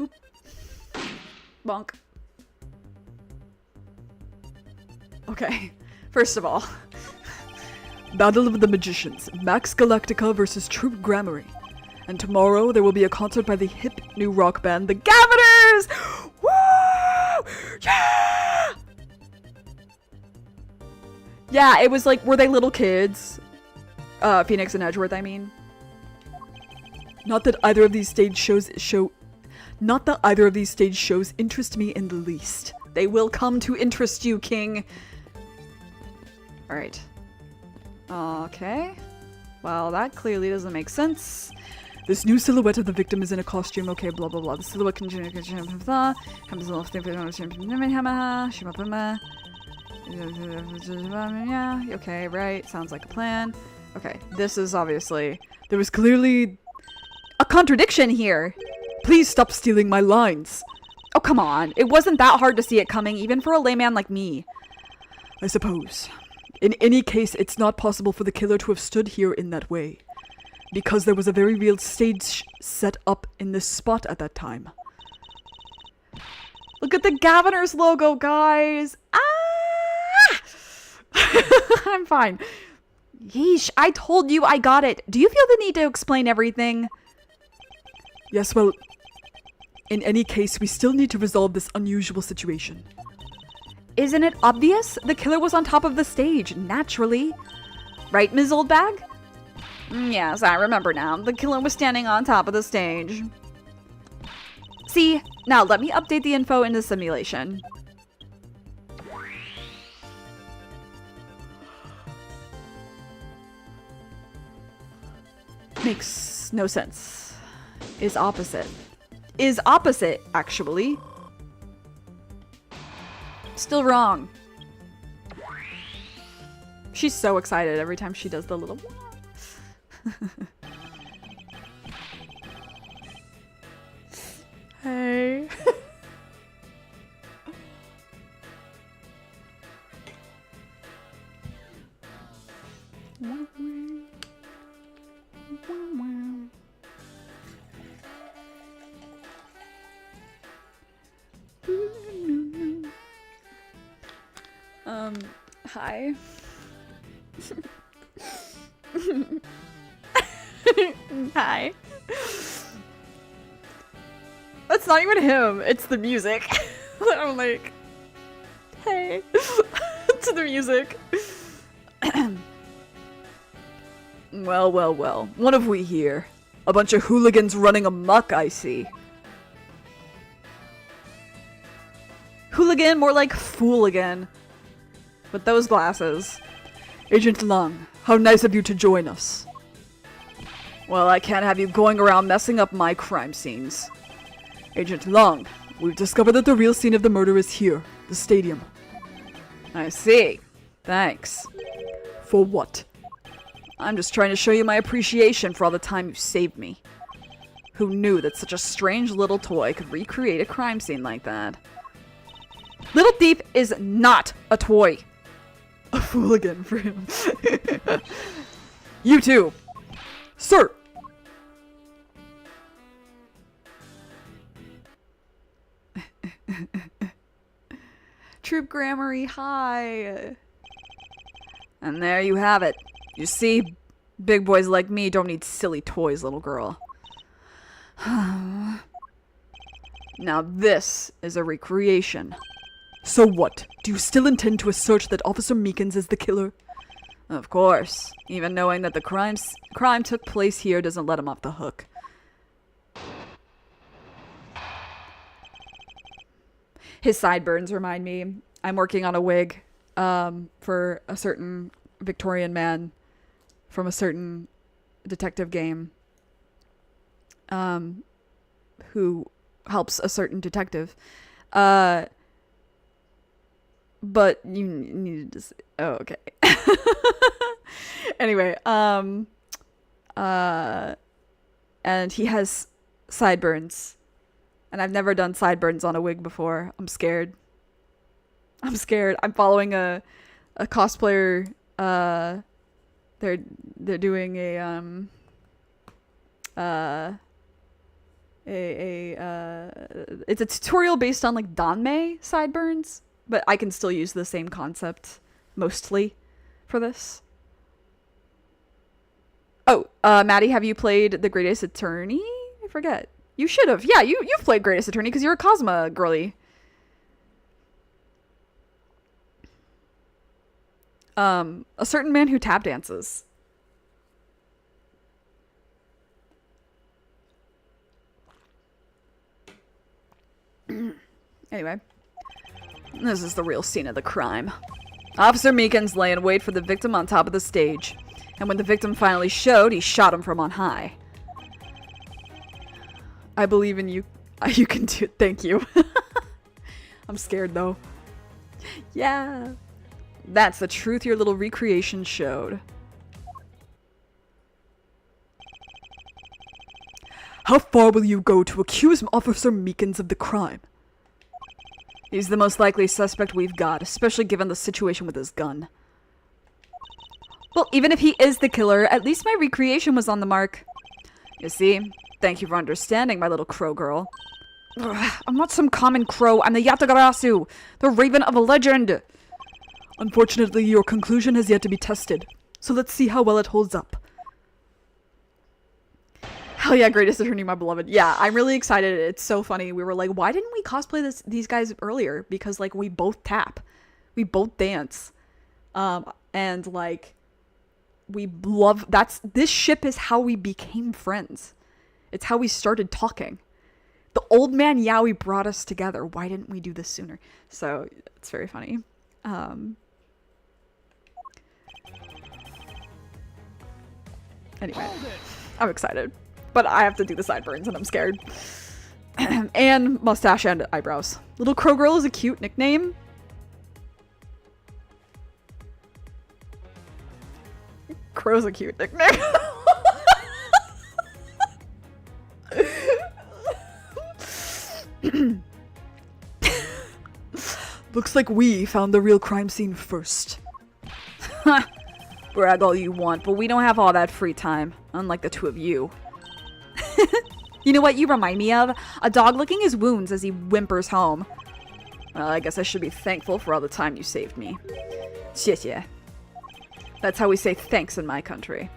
Oop. Bonk. Okay. First of all, Battle of the Magicians, Max Galactica versus Troop Gramarye. And tomorrow there will be a concert by the hip new rock band, the Gaviners! Woo! Yeah! Yeah, it was like, were they little kids? Phoenix and Edgeworth, I mean. Not that either of these stage shows interest me in the least. They will come to interest you, King. Alright. Okay. Well, that clearly doesn't make sense. This new silhouette of the victim is in a costume. Okay, blah blah blah. The silhouette okay, right. Sounds like a plan. Okay, this is obviously... There was clearly a contradiction here! Please stop stealing my lines! Oh, come on. It wasn't that hard to see it coming, even for a layman like me. I suppose. In any case, it's not possible for the killer to have stood here in that way, because there was a very real stage set up in this spot at that time. Look at the Gaviners logo, guys! Ah! I'm fine. Yeesh, I told you I got it. Do you feel the need to explain everything? Yes, well, in any case, we still need to resolve this unusual situation. Isn't it obvious? The killer was on top of the stage, naturally. Right, Ms. Oldbag? Yes, I remember now. The killer was standing on top of the stage. See, now let me update the info in the simulation. Makes no sense. Is opposite. Is opposite, actually. Still wrong. She's so excited every time she does the little... Hey. Hi. Hi. That's not even him, it's the music. I'm like, hey, to the music. Well, well, well. What have we here? A bunch of hooligans running amok, I see. Hooligan, more like fooligan. With those glasses. Agent Lang, how nice of you to join us. Well, I can't have you going around messing up my crime scenes. Agent Lang, we've discovered that the real scene of the murder is here, the stadium. I see. Thanks. For what? I'm just trying to show you my appreciation for all the time you've saved me. Who knew that such a strange little toy could recreate a crime scene like that? Little Thief is not a toy. A fooligan for him. You too. Sir! Troop Grammary, hi. And there you have it. You see, big boys like me don't need silly toys, little girl. Now this is a recreation. So what? Do you still intend to assert that Officer Meekins is the killer? Of course. Even knowing that the crime took place here doesn't let him off the hook. His sideburns remind me. I'm working on a wig for a certain Victorian man from a certain detective game who helps a certain detective. But you needed to say, oh, okay. Anyway, and he has sideburns. And I've never done sideburns on a wig before. I'm scared. I'm following a cosplayer. They're doing it's a tutorial based on like Danmei sideburns. But I can still use the same concept, mostly, for this. Oh, Maddie, have you played The Greatest Attorney? I forget. You should have. Yeah, you've played Greatest Attorney because you're a Cosma girly. A certain man who tap dances. Anyway. This is the real scene of the crime. Officer Meekins lay in wait for the victim on top of the stage. And when the victim finally showed, he shot him from on high. I believe in you. You can do it. Thank you. I'm scared though. Yeah. That's the truth your little recreation showed. How far will you go to accuse Officer Meekins of the crime? He's the most likely suspect we've got, especially given the situation with his gun. Well, even if he is the killer, at least my recreation was on the mark. You see? Thank you for understanding, my little crow girl. Ugh, I'm not some common crow. I'm the Yatagarasu, the Raven of a Legend. Unfortunately, your conclusion has yet to be tested. So let's see how well it holds up. Hell yeah, greatest attorney, my beloved. Yeah, I'm really excited. It's so funny. We were like, why didn't we cosplay these guys earlier? Because like we both tap. We both dance. And like we love this ship is how we became friends. It's how we started talking. The old man Yowie brought us together. Why didn't we do this sooner? So it's very funny. Anyway, I'm excited. But I have to do the sideburns and I'm scared. And mustache and eyebrows. Little Crow Girl is a cute nickname. Crow's a cute nickname. Looks like we found the real crime scene first. Brag all you want, but we don't have all that free time. Unlike the two of you. You know what you remind me of? A dog licking his wounds as he whimpers home. Well, I guess I should be thankful for all the time you saved me. 谢谢. That's how we say thanks in my country.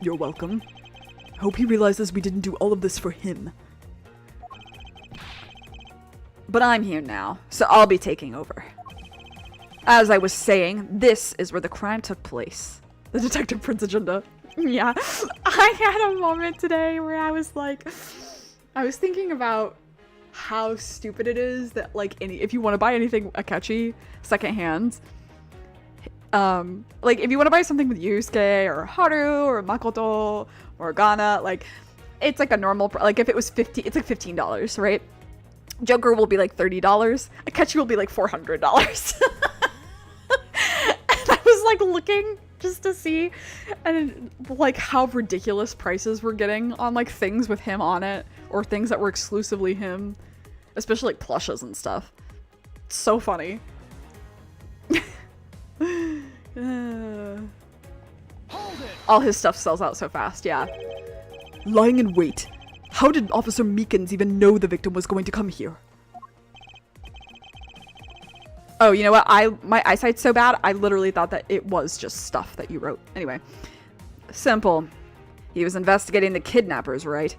You're welcome. Hope he realizes we didn't do all of this for him. But I'm here now, so I'll be taking over. As I was saying, this is where the crime took place. The Detective Prince agenda. Yeah, I had a moment today where I was like, I was thinking about how stupid it is that like if you want to buy anything Akechi secondhand, like if you want to buy something with Yusuke or Haru or Makoto or Gana, like it's like a normal, like if it was it's like $15, right? Joker will be like $30. Akechi will be like $400. And I was like looking just to see and like how ridiculous prices we're getting on like things with him on it or things that were exclusively him, especially like plushes and stuff. It's so funny. All his stuff sells out so fast, yeah. Lying in wait. How did Officer Meekins even know the victim was going to come here? Oh, you know what? My eyesight's so bad, I literally thought that it was just stuff that you wrote. Anyway. Simple. He was investigating the kidnappers, right?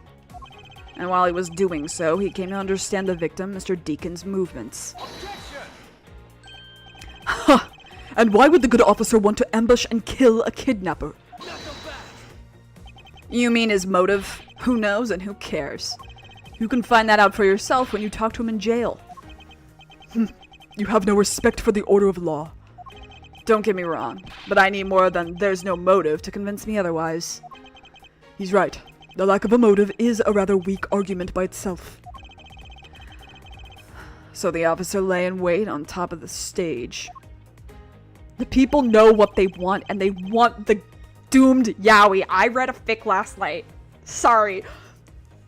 And while he was doing so, he came to understand the victim, Mr. Deacon's movements. Huh! And why would the good officer want to ambush and kill a kidnapper? You mean his motive? Who knows and who cares? You can find that out for yourself when you talk to him in jail. You have no respect for the order of law. Don't get me wrong, but I need more than there's no motive to convince me otherwise. He's right. The lack of a motive is a rather weak argument by itself. So the officer lay in wait on top of the stage. The people know what they want, and they want the doomed Yowie. I read a fic last night. Sorry.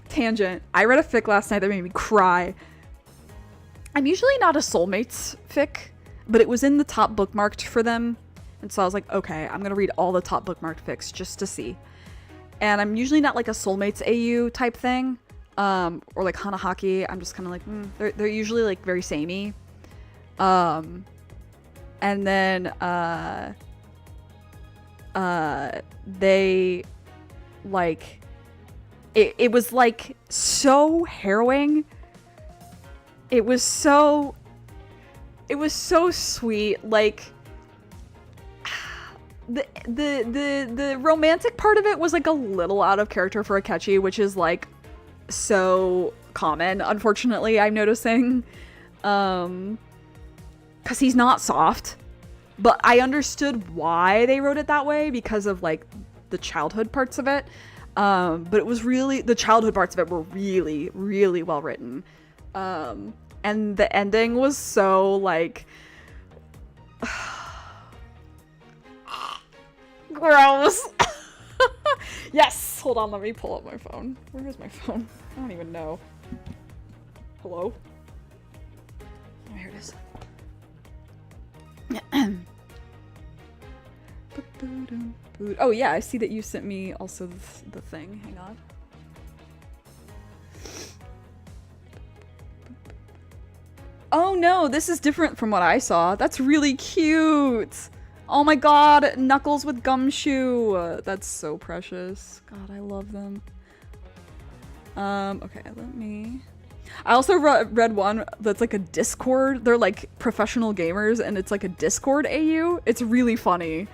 Tangent. I read a fic last night that made me cry. I'm usually not a soulmates fic, but it was in the top bookmarked for them. And so I was like, okay, I'm going to read all the top bookmarked fics just to see. And I'm usually not like a soulmates AU type thing. Or like Hanahaki. I'm just kind of like, they're usually like very samey. And then, they like, it was like so harrowing. It was so sweet. Like the romantic part of it was like a little out of character for Akechi, which is like so common, unfortunately, I'm noticing. 'Cause he's not soft. But I understood why they wrote it that way because of like the childhood parts of it. But it was really, the childhood parts of it were really, really well written. And the ending was so like gross. Yes, hold on, let me pull up my phone. Where is my phone? I don't even know. Hello? Oh, here it is. Oh yeah, I see that you sent me also the thing. Hang on. Oh no, this is different from what I saw. That's really cute. Oh my god, Knuckles with Gumshoe. That's so precious. God, I love them. Okay, let me... I also read one that's like a Discord. They're like professional gamers and it's like a Discord AU. It's really funny.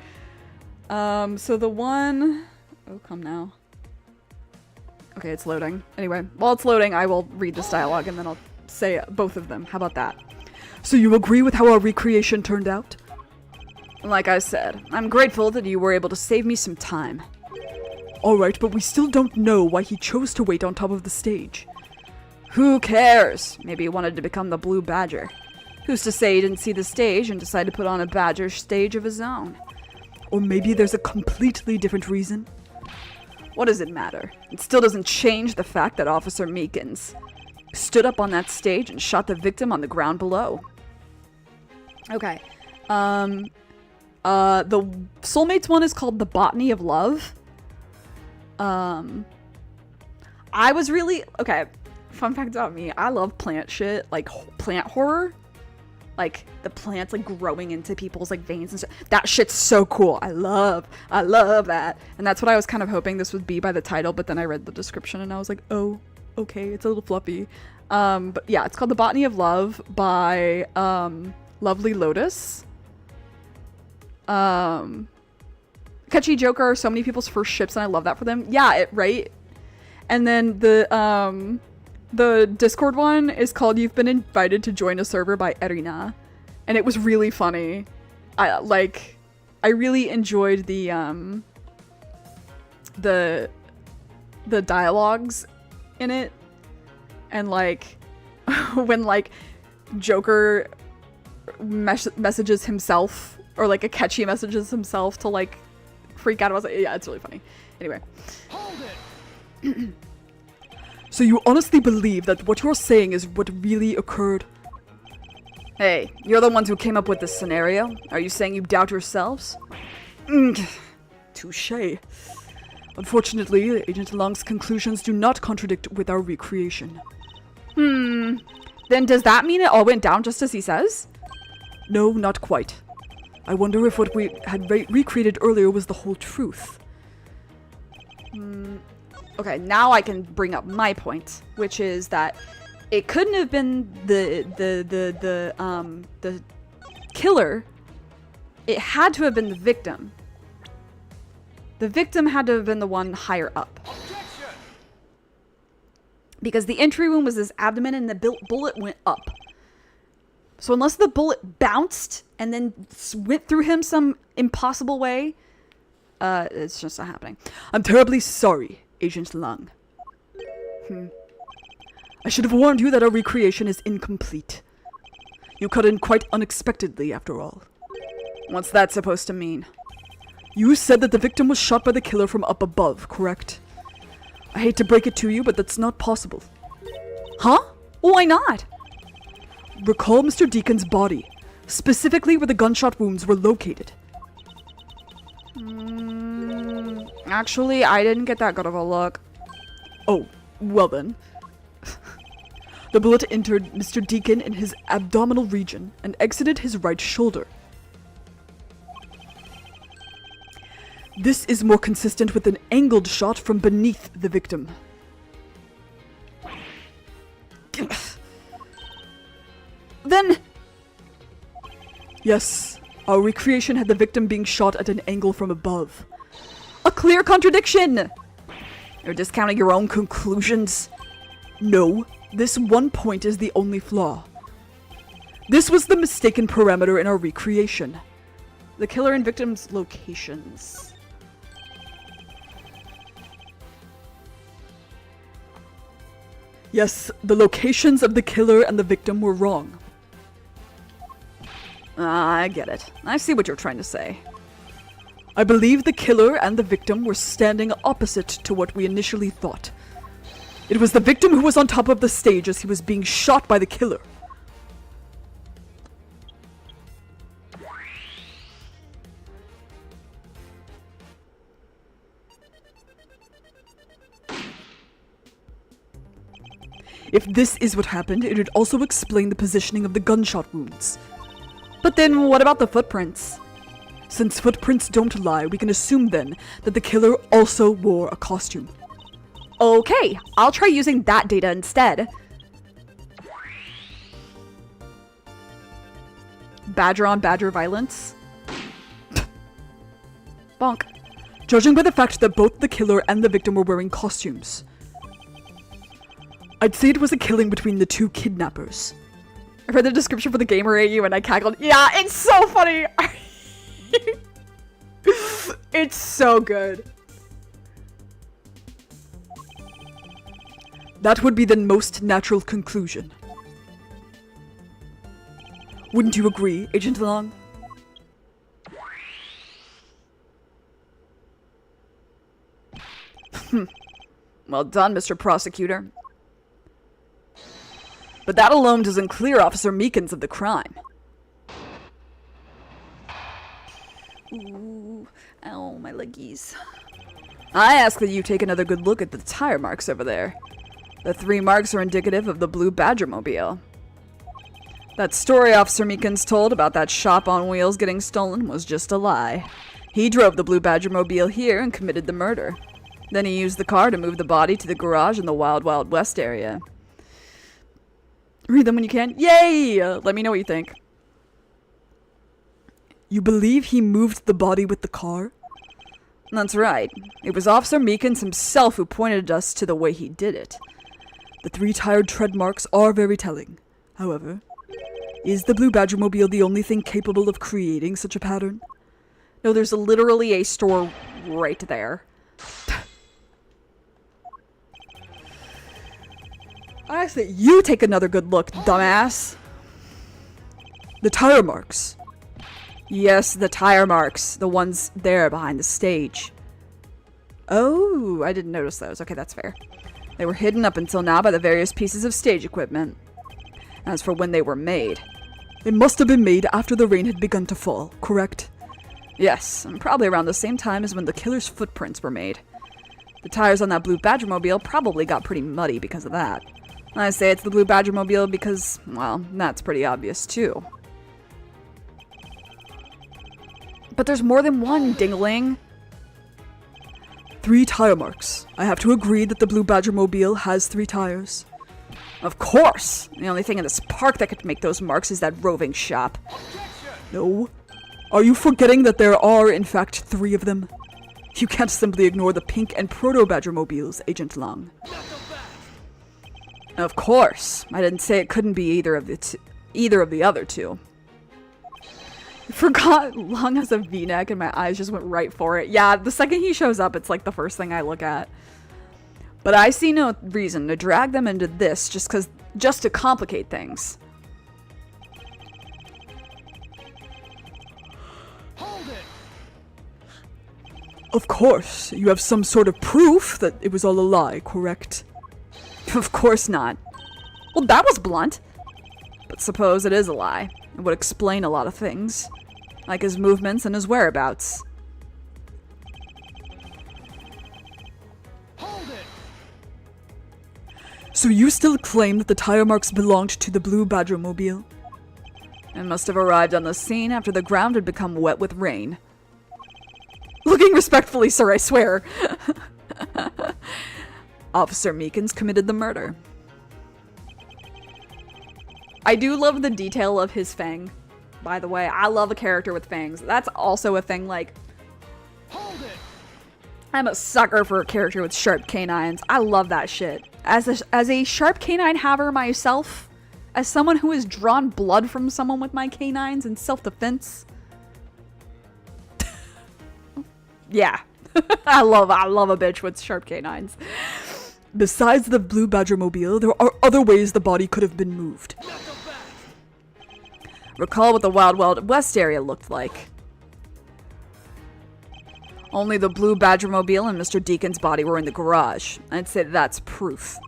So the one... Oh, come now. Okay, it's loading. Anyway, while it's loading, I will read this dialogue and then I'll say both of them. How about that? So you agree with how our recreation turned out? Like I said, I'm grateful that you were able to save me some time. Alright, but we still don't know why he chose to wait on top of the stage. Who cares? Maybe he wanted to become the Blue Badger. Who's to say he didn't see the stage and decide to put on a Badger stage of his own? Or maybe there's a completely different reason? What does it matter? It still doesn't change the fact that Officer Meekins stood up on that stage and shot the victim on the ground below. Okay. The Soulmates one is called The Botany of Love. I was really... Okay, fun fact about me. I love plant shit, like plant horror. Like, the plants, like, growing into people's, like, veins and stuff. That shit's so cool. I love that. And that's what I was kind of hoping this would be by the title, but then I read the description and I was like, oh, okay, it's a little fluffy. But yeah, it's called The Botany of Love by, Lovely Lotus. Catchy Joker are so many people's first ships and I love that for them. Yeah, right? And then the Discord one is called You've Been Invited to Join a Server by Erina. And it was really funny. I really enjoyed the dialogues in it. And like when like Joker messages himself or like Akechi messages himself to like freak out. I was like, yeah, it's really funny. Anyway. Hold it! So you honestly believe that what you're saying is what really occurred? Hey, you're the ones who came up with this scenario. Are you saying you doubt yourselves? Touché. Unfortunately, Agent Long's conclusions do not contradict with our recreation. Then does that mean it all went down just as he says? No, not quite. I wonder if what we had recreated earlier was the whole truth. Okay, now I can bring up my point, which is that it couldn't have been the killer. It had to have been the victim. The victim had to have been the one higher up. Objection! Because the entry wound was his abdomen and the bullet went up. So unless the bullet bounced and then went through him some impossible way, it's just not happening. I'm terribly sorry, Agent Lung. I should have warned you that our recreation is incomplete. You cut in quite unexpectedly, after all. What's that supposed to mean? You said that the victim was shot by the killer from up above, correct? I hate to break it to you, but that's not possible. Huh? Why not? Recall Mr. Deacon's body, specifically where the gunshot wounds were located. Actually, I didn't get that good of a look. Oh, well then. The bullet entered Mr. Deacon in his abdominal region and exited his right shoulder. This is more consistent with an angled shot from beneath the victim. Then... Yes, our recreation had the victim being shot at an angle from above. A clear contradiction! You're discounting your own conclusions? No, this one point is the only flaw. This was the mistaken parameter in our recreation. The killer and victim's locations. Yes, the locations of the killer and the victim were wrong. I get it. I see what you're trying to say. I believe the killer and the victim were standing opposite to what we initially thought. It was the victim who was on top of the stage as he was being shot by the killer. If this is what happened, it would also explain the positioning of the gunshot wounds. But then what about the footprints? Since footprints don't lie, we can assume then that the killer also wore a costume. Okay, I'll try using that data instead. Badger on badger violence. Bonk. Judging by the fact that both the killer and the victim were wearing costumes, I'd say it was a killing between the two kidnappers. I read the description for the gamer AU and I cackled. Yeah, it's so funny! It's so good. That would be the most natural conclusion. Wouldn't you agree, Agent Long? Well done, Mr. Prosecutor. But that alone doesn't clear Officer Meekins of the crime. Ooh, ow, my leggies. I ask that you take another good look at the tire marks over there. The 3 marks are indicative of the blue Badger mobile. That story Officer Meekins told about that shop on wheels getting stolen was just a lie. He drove the blue Badger mobile here and committed the murder. Then he used the car to move the body to the garage in the Wild Wild West area. Read them when you can. Yay! Let me know what you think. You believe he moved the body with the car? That's right. It was Officer Meekins himself who pointed us to the way he did it. The 3 tired tread marks are very telling. However, is the blue Badger mobile the only thing capable of creating such a pattern? No, there's literally a store right there. I say you take another good look, dumbass. The tire marks. Yes, the tire marks. The ones there behind the stage. Oh, I didn't notice those. Okay, that's fair. They were hidden up until now by the various pieces of stage equipment. As for when they were made. It must have been made after the rain had begun to fall, correct? Yes, and probably around the same time as when the killer's footprints were made. The tires on that blue Badger mobile probably got pretty muddy because of that. I say it's the blue Badger mobile because, well, that's pretty obvious too. But there's more than one, dingling. 3 tire marks. I have to agree that the blue Badger mobile has 3 tires. Of course! The only thing in this park that could make those marks is that roving shop. No. Are you forgetting that there are, in fact, 3 of them? You can't simply ignore the pink and proto-Badger mobiles, Agent Long. Of course. I didn't say it couldn't be either of the other 2. I forgot Long has a V-neck and my eyes just went right for it. Yeah, the second he shows up, it's like the first thing I look at. But I see no reason to drag them into this just to complicate things. Hold it! Of course, you have some sort of proof that it was all a lie, correct? Of course not. Well, that was blunt. But suppose it is a lie. It would explain a lot of things. Like his movements and his whereabouts. Hold it! So you still claim that the tire marks belonged to the blue Badger mobile? It must have arrived on the scene after the ground had become wet with rain. Looking respectfully, sir, I swear. Officer Meekins committed the murder. I do love the detail of his fang, by the way. I love a character with fangs. That's also a thing, like... Hold it! I'm a sucker for a character with sharp canines. I love that shit. As a sharp canine haver myself, as someone who has drawn blood from someone with my canines in self-defense... yeah. I love a bitch with sharp canines. Besides the blue Badger mobile, there are other ways the body could have been moved. Recall what the Wild Wild West area looked like. Only the blue Badger mobile and Mr. Deacon's body were in the garage. I'd say that's proof.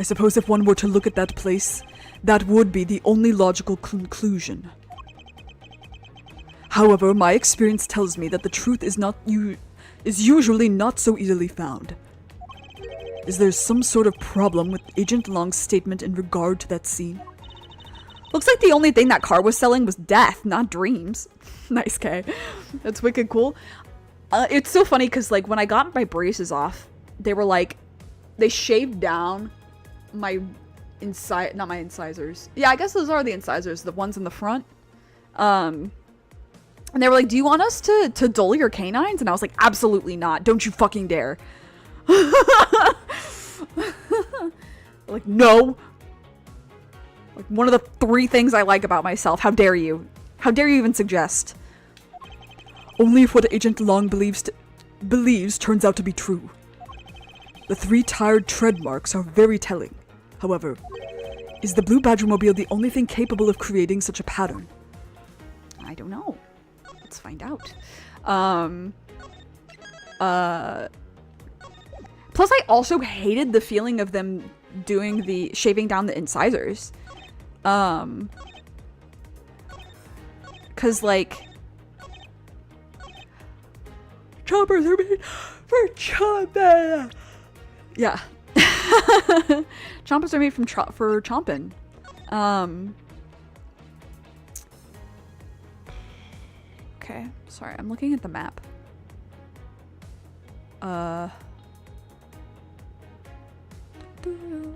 I suppose if one were to look at that place, that would be the only logical conclusion. However, my experience tells me that the truth is usually not so easily found. Is there some sort of problem with Agent Long's statement in regard to that scene? Looks like the only thing that car was selling was death, not dreams. Nice, Kay. That's wicked cool. It's so funny because, like, when I got my braces off, they were like, they shaved down my not my incisors. Yeah, I guess those are the incisors, the ones in the front. And they were like, do you want us to dull your canines? And I was like, absolutely not. Don't you fucking dare. Like, no. Like, one of the 3 things I like about myself. How dare you? How dare you even suggest? Only if what Agent Long believes turns out to be true. The 3 tired tread marks are very telling. However, is the Blue Badgermobile the only thing capable of creating such a pattern? I don't know. Let's find out. Plus, I also hated the feeling of them doing the shaving down the incisors. Cause like choppers are made for chomping. Yeah. Chompers are made for chomping. Okay, sorry, I'm looking at the map.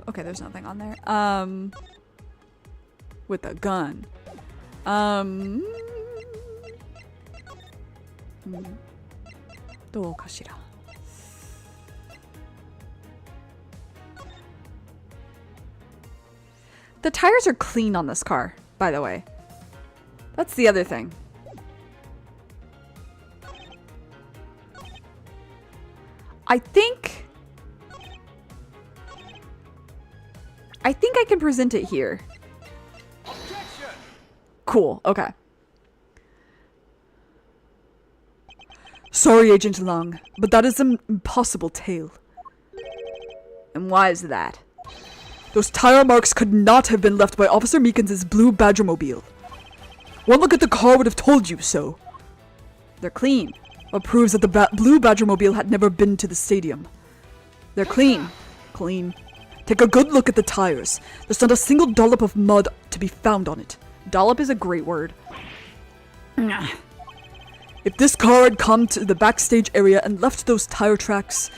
Okay, there's nothing on there. With a gun. Do kashira? The tires are clean on this car, by the way. That's the other thing. I think I can present it here. Objection! Cool, okay. Sorry, Agent Long, but that is an impossible tale. And why is that? Those tire marks could not have been left by Officer Meekins' Blue Badgermobile. One look at the car would have told you so. They're clean. What proves that the Blue Badgermobile had never been to the stadium. They're clean. Clean. Take a good look at the tires. There's not a single dollop of mud to be found on it. Dollop is a great word. If this car had come to the backstage area and left those tire tracks,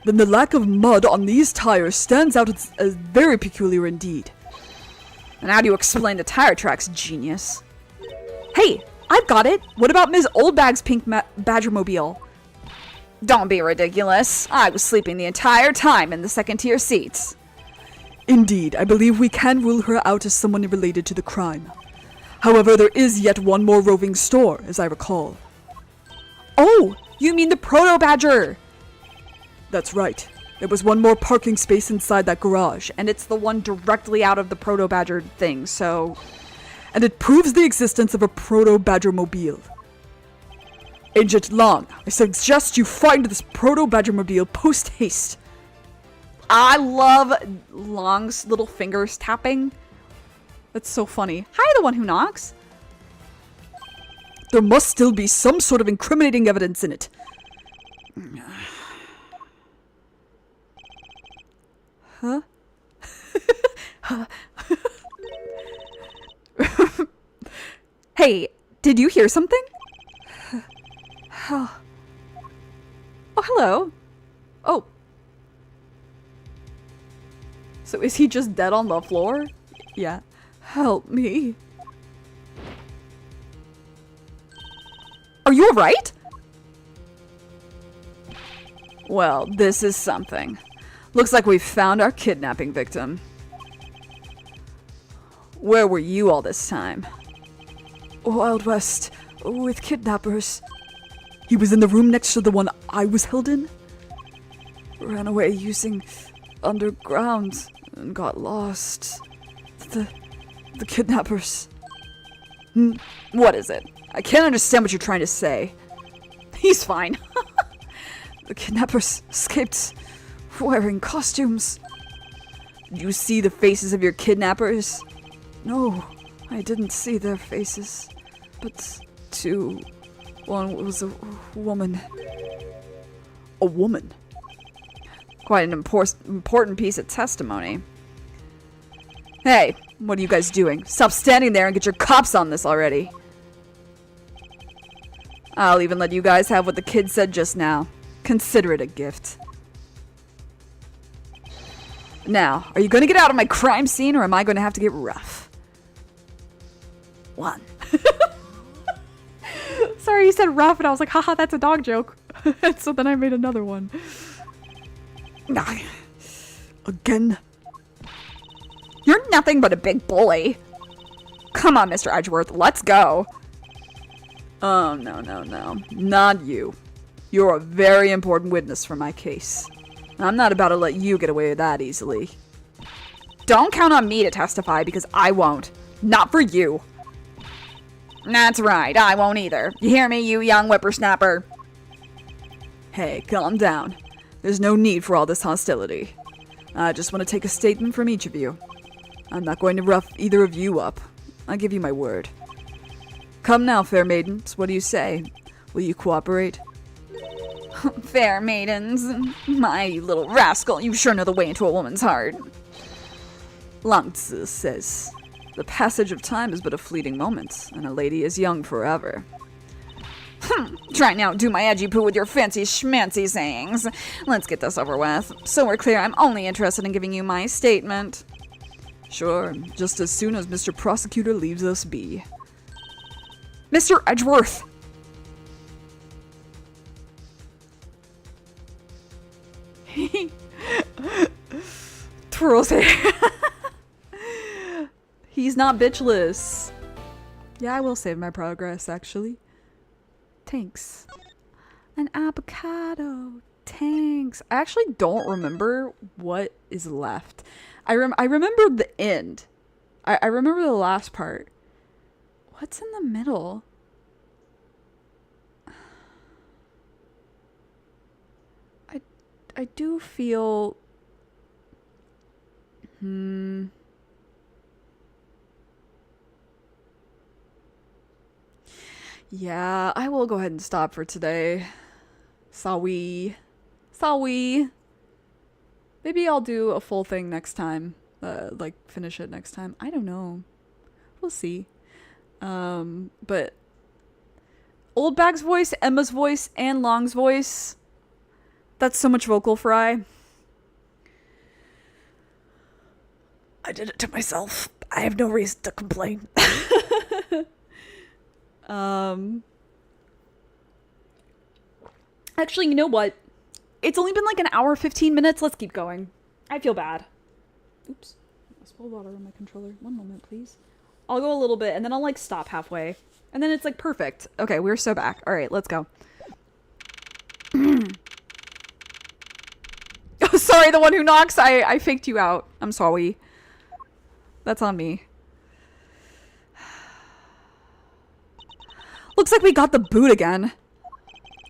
then the lack of mud on these tires stands out as very peculiar indeed. And how do you explain the tire tracks, genius? Hey, I've got it. What about Ms. Oldbag's pink Badgermobile? Don't be ridiculous. I was sleeping the entire time in the second-tier seats. Indeed, I believe we can rule her out as someone related to the crime. However, there is yet one more roving store, as I recall. Oh, you mean the Proto Badger? That's right. There was one more parking space inside that garage, And it's the one directly out of the Proto Badger thing, so... and it proves the existence of a Proto Badgermobile. Agent Long, I suggest you find this Proto Badgermobile post-haste. I love Long's little fingers tapping. That's so funny. Hi, the one who knocks. There must still be some sort of incriminating evidence in it. Huh? Hey, did you hear something? Oh, hello. Oh. So is he just dead on the floor? Yeah. Help me. Are you alright? Well, this is something. Looks like we've found our kidnapping victim. Where were you all this time? Wild West, with kidnappers. He was in the room next to the one I was held in. Ran away using underground and got lost. The kidnappers. What is it? I can't understand what you're trying to say. He's fine. The kidnappers escaped wearing costumes. Did you see the faces of your kidnappers? No, I didn't see their faces. But one was a woman. A woman? Quite an important piece of testimony. Hey, what are you guys doing? Stop standing there and get your cops on this already. I'll even let you guys have what the kid said just now. Consider it a gift. Now, are you going to get out of my crime scene or am I going to have to get rough? 1. Sorry, you said rough, and I was like, haha, that's a dog joke. And so then I made another one. Again? You're nothing but a big bully. Come on, Mr. Edgeworth, let's go. Oh, no. Not you. You're a very important witness for my case. I'm not about to let you get away with that easily. Don't count on me to testify because I won't. Not for you. That's right, I won't either. You hear me, you young whippersnapper? Hey, calm down. There's no need for all this hostility. I just want to take a statement from each of you. I'm not going to rough either of you up. I'll give you my word. Come now, fair maidens, what do you say? Will you cooperate? Fair maidens. My little rascal, you sure know the way into a woman's heart. Langzi says, the passage of time is but a fleeting moment, and a lady is young forever. Try now, do my edgy poo with your fancy schmancy sayings. Let's get this over with. So we're clear, I'm only interested in giving you my statement. Sure, just as soon as Mr. Prosecutor leaves us be. Mr. Edgeworth! Twirls hair. He's not bitchless. Yeah, I will save my progress, actually. Tanks. An avocado. Tanks. I actually don't remember what is left. I remember the end. I remember the last part. What's in the middle? I do feel... Yeah, I will go ahead and stop for today. Sorry. Maybe I'll do a full thing next time. Like, finish it next time. I don't know. We'll see. But... Old Bag's voice, Emma's voice, and Long's voice. That's so much vocal fry. I did it to myself. I have no reason to complain. Actually, you know what? It's only been like an hour, 15 minutes. Let's keep going. I feel bad. Oops. I spilled water on my controller. 1 moment, please. I'll go a little bit, and then I'll like stop halfway. And then it's like perfect. Okay, we're so back. All right, let's go. Oh, sorry, the one who knocks. I faked you out. I'm sorry. That's on me. Looks like we got the boot again.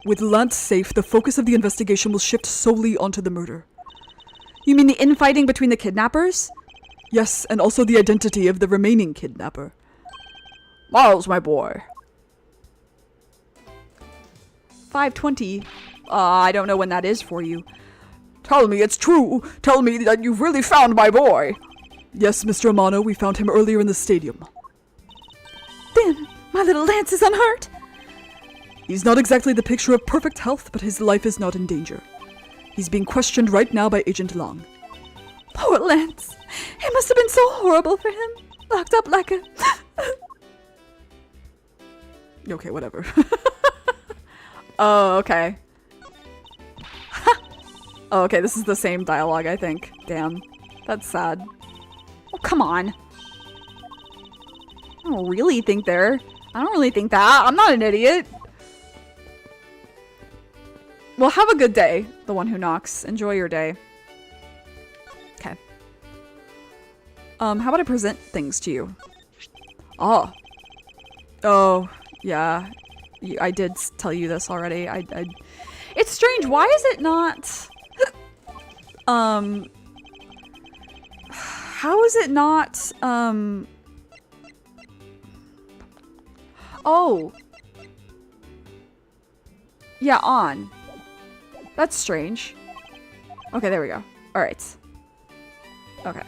With Lance safe, the focus of the investigation will shift solely onto the murder. You mean the infighting between the kidnappers? Yes, and also the identity of the remaining kidnapper. Miles, my boy. 5:20. I don't know when that is for you. Tell me it's true. Tell me that you've really found my boy. Yes, Mr. Amano, we found him earlier in the stadium. Then, my little Lance is unhurt? He's not exactly the picture of perfect health, but his life is not in danger. He's being questioned right now by Agent Long. Poor Lance. It must have been so horrible for him. Locked up like a... Okay, whatever. Oh, okay. Oh, okay, this is the same dialogue, I think. Damn. That's sad. Oh, come on. I don't really think that. I'm not an idiot. Well, have a good day, the one who knocks. Enjoy your day. Okay. How about I present things to you? Oh. Oh, yeah. I did tell you this already. It's strange. Why is it not... How is it not, Oh. Yeah, on. That's strange. Okay, there we go. All right. Okay.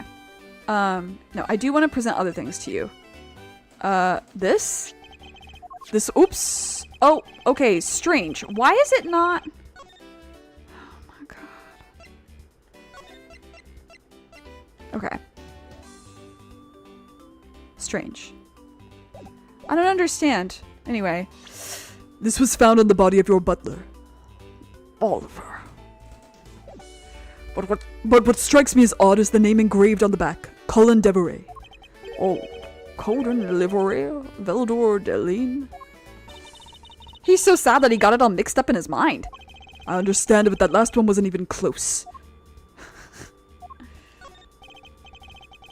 No, I do want to present other things to you. This, oops. Oh, okay, strange. Why is it not? Oh my god. Okay. Strange. I don't understand. Anyway. This was found on the body of your butler, Oliver. But what strikes me as odd is the name engraved on the back, Colin Devereux. Oh, Colin Devereux, Veldor Deline. He's so sad that he got it all mixed up in his mind. I understand, but that last one wasn't even close.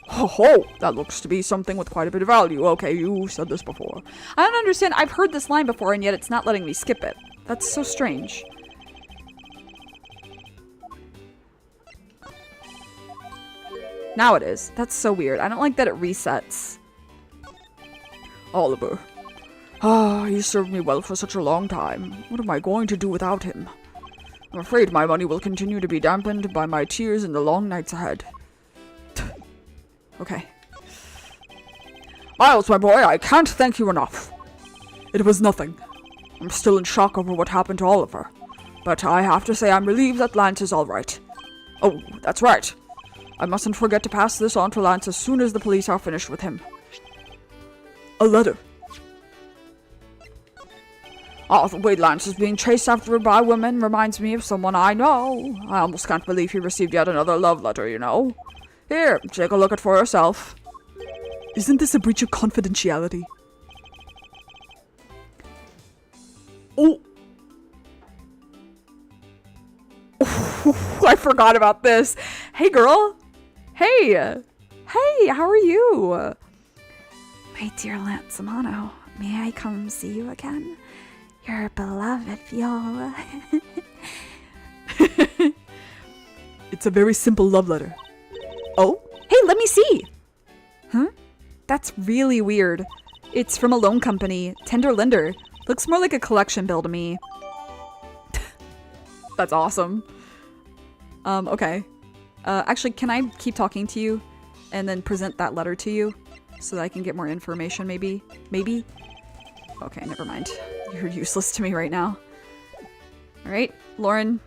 Ho ho! That looks to be something with quite a bit of value. Okay, you said this before. I don't understand. I've heard this line before, and yet it's not letting me skip it. That's so strange. Now it is. That's so weird. I don't like that it resets. Oliver. Ah, he served me well for such a long time. What am I going to do without him? I'm afraid my money will continue to be dampened by my tears in the long nights ahead. Okay. Miles, my boy, I can't thank you enough. It was nothing. I'm still in shock over what happened to Oliver. But I have to say I'm relieved that Lance is all right. Oh, that's right. I mustn't forget to pass this on to Lance as soon as the police are finished with him. A letter. Oh, the way Lance is being chased after by women reminds me of someone I know. I almost can't believe he received yet another love letter, you know. Here, take a look at it for yourself. Isn't this a breach of confidentiality? Oh! I forgot about this. Hey, girl. Hey. Hey, how are you? My dear Lanzimano, may I come see you again? Your beloved Viola. It's a very simple love letter. Oh? Hey, let me see. Huh? That's really weird. It's from a loan company. Tender Lender. Looks more like a collection bill to me. That's awesome. Okay. Actually, can I keep talking to you and then present that letter to you so that I can get more information, maybe? Maybe? Okay, never mind. You're useless to me right now. Alright, Lauren.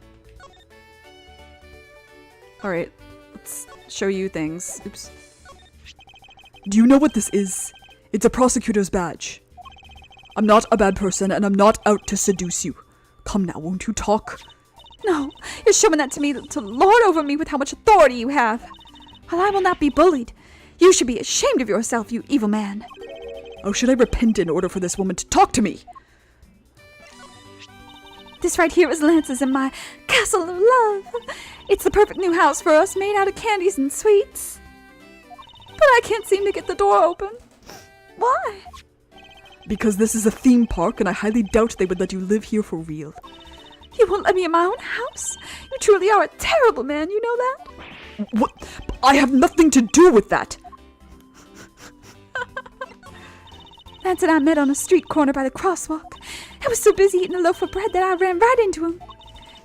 Alright, let's show you things. Oops. Do you know what this is? It's a prosecutor's badge. I'm not a bad person, and I'm not out to seduce you. Come now, won't you talk? No, you're showing that to me to lord over me with how much authority you have. Well, I will not be bullied. You should be ashamed of yourself, you evil man. Oh, should I repent in order for this woman to talk to me? This right here is Lance's in my castle of love. It's the perfect new house for us, made out of candies and sweets. But I can't seem to get the door open. Why? Because this is a theme park, and I highly doubt they would let you live here for real. You won't let me in my own house? You truly are a terrible man, you know that? What? I have nothing to do with that! Lance and I met on a street corner by the crosswalk. I was so busy eating a loaf of bread that I ran right into him.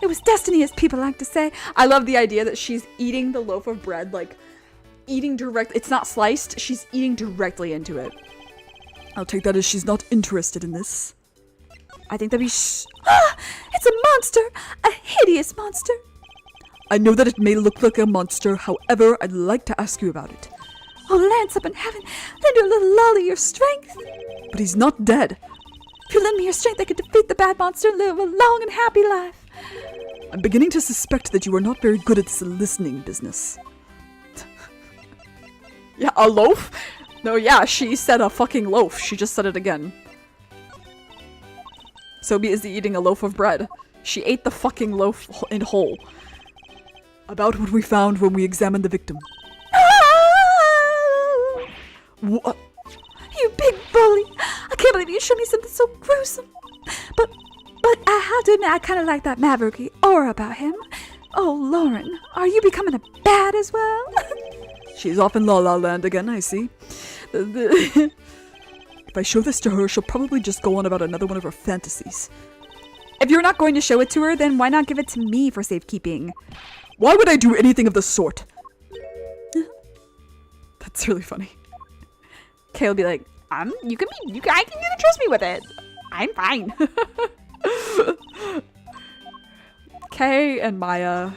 It was destiny, as people like to say. I love the idea that she's eating the loaf of bread, like, eating direct. It's not sliced, she's eating directly into it. I'll take that as she's not interested in this. I think that'd be it's a monster! A hideous monster! I know that it may look like a monster, however, I'd like to ask you about it. Oh, Lance up in heaven, lend your little lolly your strength. But he's not dead. If you lend me your strength, I could defeat the bad monster and live a long and happy life. I'm beginning to suspect that you are not very good at this listening business. Yeah, a loaf? No, yeah, she said a fucking loaf. She just said it again. So busy eating a loaf of bread. She ate the fucking loaf in whole. About what we found when we examined the victim. What? You big bully! I can't believe you showed me something so gruesome. But I have to admit, I kind of like that mavericky aura about him. Oh, Lauren, are you becoming a bad as well? She's off in La La Land again, I see. If I show this to her, she'll probably just go on about another one of her fantasies. If you're not going to show it to her, then why not give it to me for safekeeping? Why would I do anything of the sort? That's really funny. Kay will be like, I can you can trust me with it. I'm fine. Kay and Maya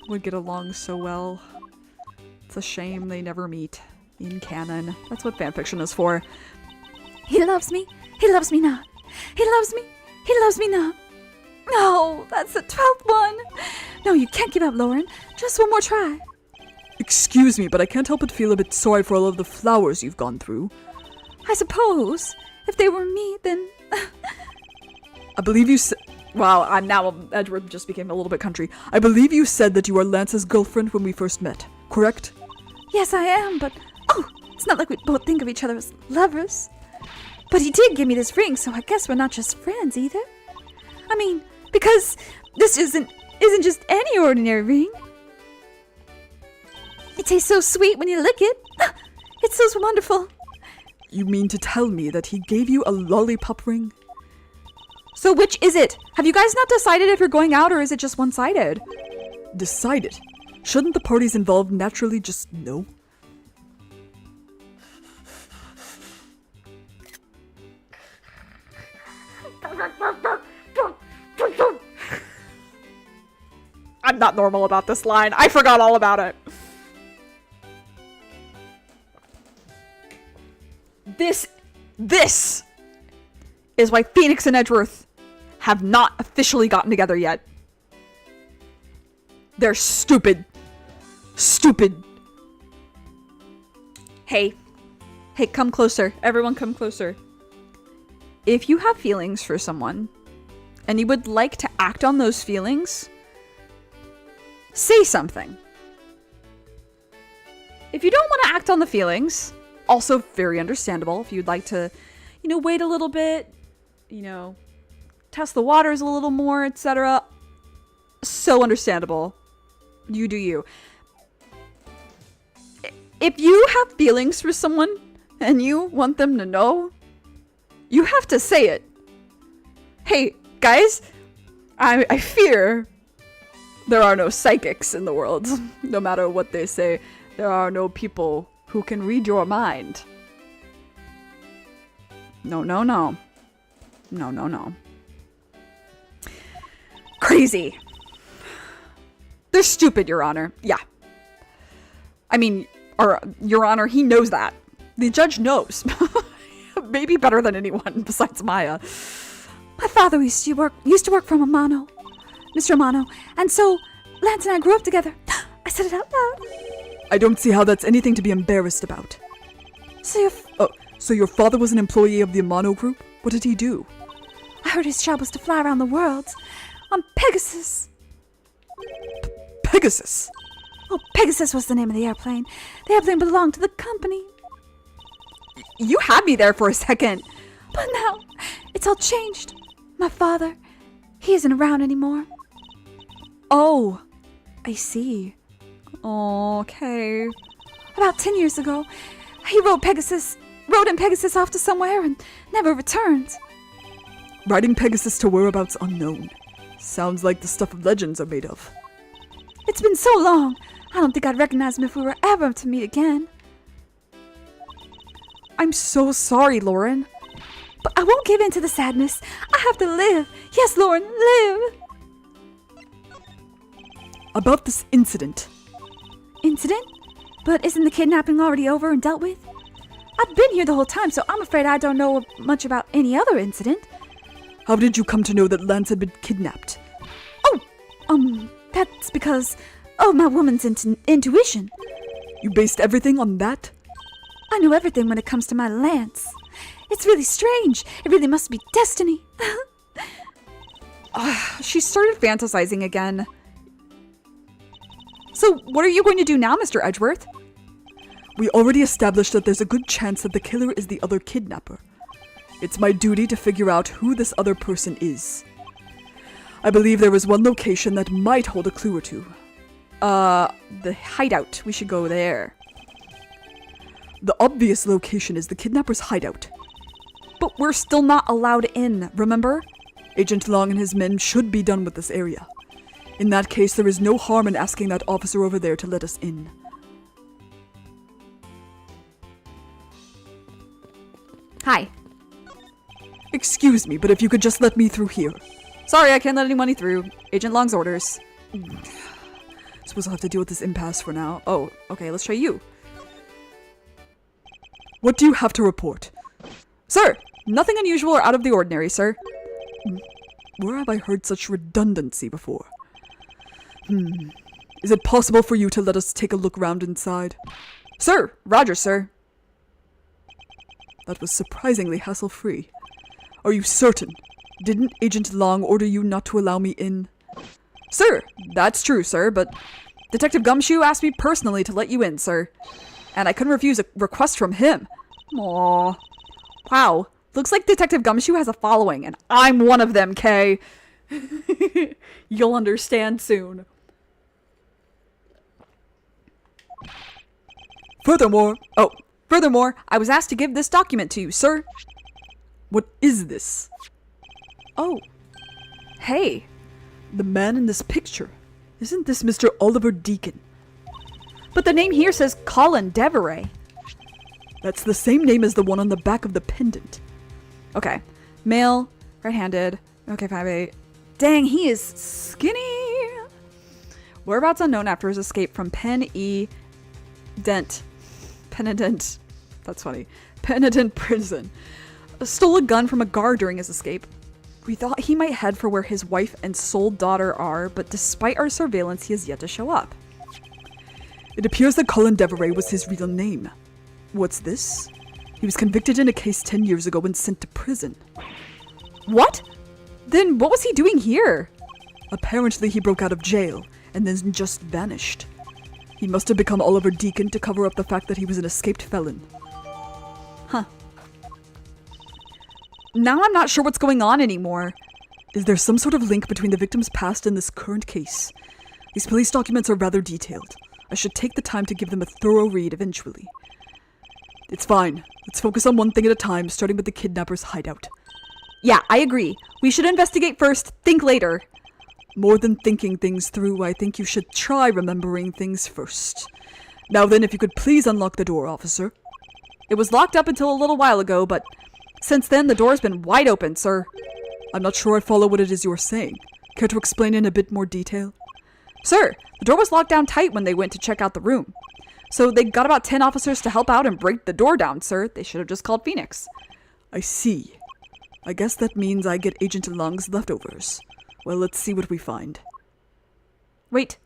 would get along so well. It's a shame they never meet in canon. That's what fanfiction is for. He loves me. He loves me not. He loves me. He loves me not. No, that's the 12th one. No, you can't give up, Lauren. Just one more try. Excuse me, but I can't help but feel a bit sorry for all of the flowers you've gone through. I suppose. If they were me, then... I believe you said... Wow, I'm now Edgeworth just became a little bit country. I believe you said that you were Lance's girlfriend when we first met, correct? Yes, I am, but... Oh, it's not like we both think of each other as lovers. But he did give me this ring, so I guess we're not just friends either. I mean, because this isn't just any ordinary ring. It tastes so sweet when you lick it. It's so wonderful. You mean to tell me that he gave you a lollipop ring? So which is it? Have you guys not decided if you're going out or is it just one-sided? Decided? Shouldn't the parties involved naturally just know? I'm not normal about this line. I forgot all about it. This is why Phoenix and Edgeworth have not officially gotten together yet. They're stupid. Stupid. Hey, come closer. Everyone come closer. If you have feelings for someone and you would like to act on those feelings, say something. If you don't want to act on the feelings, also very understandable. If you'd like to, wait a little bit, test the waters a little more, etc. So understandable. You do you. If you have feelings for someone and you want them to know, you have to say it. Hey, guys, I fear there are no psychics in the world. No matter what they say, there are no people who can read your mind. No. Crazy. They're stupid, Your Honor. Yeah. I mean, Your Honor, he knows that. The judge knows. Maybe better than anyone besides Maya. My father used to work for Mr. Amano, and so Lance and I grew up together. I said it out loud. I don't see how that's anything to be embarrassed about. So your father was an employee of the Amano group? What did he do? I heard his job was to fly around the world on Pegasus. Pegasus? Oh, Pegasus was the name of the airplane. The airplane belonged to the company. You had me there for a second. But now, it's all changed. My father, he isn't around anymore. Oh, I see. Okay. About 10 years ago, he rode in Pegasus off to somewhere and never returned. Riding Pegasus to whereabouts unknown. Sounds like the stuff of legends are made of. It's been so long, I don't think I'd recognize him if we were ever to meet again. I'm so sorry, Lauren. But I won't give in to the sadness. I have to live. Yes, Lauren, live. About this incident. Incident? But isn't the kidnapping already over and dealt with? I've been here the whole time, so I'm afraid I don't know much about any other incident. How did you come to know that Lance had been kidnapped? That's because of my woman's intuition. You based everything on that? I know everything when it comes to my Lance. It's really strange. It really must be destiny. She started fantasizing again. So what are you going to do now, Mr. Edgeworth? We already established that there's a good chance that the killer is the other kidnapper. It's my duty to figure out who this other person is. I believe there is one location that might hold a clue or two. The hideout. We should go there. The obvious location is the kidnapper's hideout. But we're still not allowed in, remember? Agent Long and his men should be done with this area. In that case, there is no harm in asking that officer over there to let us in. Hi. Excuse me, but if you could just let me through here. Sorry, I can't let anybody through. Agent Long's orders. Suppose I'll have to deal with this impasse for now. Oh, okay, let's try you. What do you have to report? Sir, nothing unusual or out of the ordinary, sir. Where have I heard such redundancy before? Is it possible for you to let us take a look round inside? Sir, Roger, sir. That was surprisingly hassle-free. Are you certain? Didn't Agent Long order you not to allow me in? Sir, that's true, sir, but Detective Gumshoe asked me personally to let you in, sir. And I couldn't refuse a request from him. Aww. Wow, looks like Detective Gumshoe has a following, and I'm one of them, Kay. You'll understand soon. Furthermore, I was asked to give this document to you, sir. what is this? Oh. Hey. The man in this picture. Isn't this Mr. Oliver Deacon? But the name here says Colin Deveray. That's the same name as the one on the back of the pendant. Okay. Male, right-handed. Okay, 5'8". Dang, he is skinny. Whereabouts unknown after his escape from Penitent. That's funny. Penitent prison. Stole a gun from a guard during his escape. We thought he might head for where his wife and sole daughter are, but despite our surveillance, he has yet to show up. It appears that Colin Deveray was his real name. What's this? He was convicted in a case 10 years ago and sent to prison. What? Then what was he doing here? Apparently he broke out of jail and then just vanished. He must have become Oliver Deacon to cover up the fact that he was an escaped felon. Huh. Now I'm not sure what's going on anymore. Is there some sort of link between the victim's past and this current case? These police documents are rather detailed. I should take the time to give them a thorough read eventually. It's fine. Let's focus on one thing at a time, starting with the kidnapper's hideout. Yeah, I agree. We should investigate first, think later. More than thinking things through, I think you should try remembering things first. Now then, if you could please unlock the door, officer. It was locked up until a little while ago, but since then the door's been wide open, sir. I'm not sure I follow what it is you're saying. Care to explain in a bit more detail? Sir, the door was locked down tight when they went to check out the room. So they got about 10 officers to help out and break the door down, sir. They should have just called Phoenix. I see. I guess that means I get Agent Long's leftovers. Well, let's see what we find. Wait.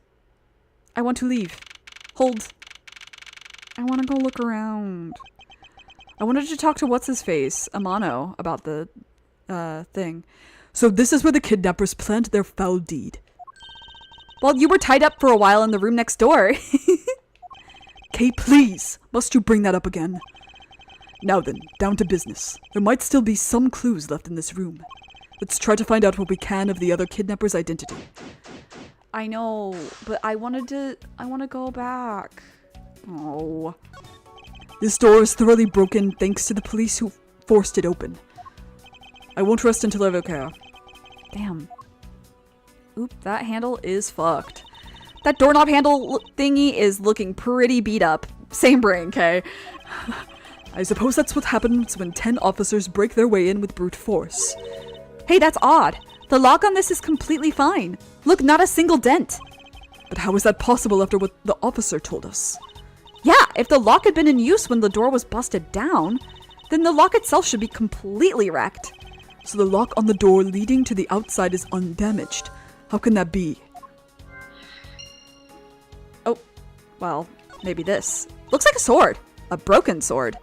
I want to leave. Hold. I want to go look around. I wanted to talk to what's-his-face, Amano, about the, thing. So this is where the kidnappers planned their foul deed. Well, you were tied up for a while in the room next door. Kay, please! Must you bring that up again? Now then, down to business. There might still be some clues left in this room. Let's try to find out what we can of the other kidnapper's identity. I know, but I want to go back. Oh. This door is thoroughly broken thanks to the police who forced it open. I won't rest until I've okay. Damn. Oop, that handle is fucked. That doorknob handle thingy is looking pretty beat up. Same brain, Kay. I suppose that's what happens when 10 officers break their way in with brute force. Hey, that's odd. The lock on this is completely fine. Look, not a single dent. But how is that possible after what the officer told us? Yeah, if the lock had been in use when the door was busted down, then the lock itself should be completely wrecked. So the lock on the door leading to the outside is undamaged. How can that be? Oh, well, maybe this. Looks like a sword. A broken sword.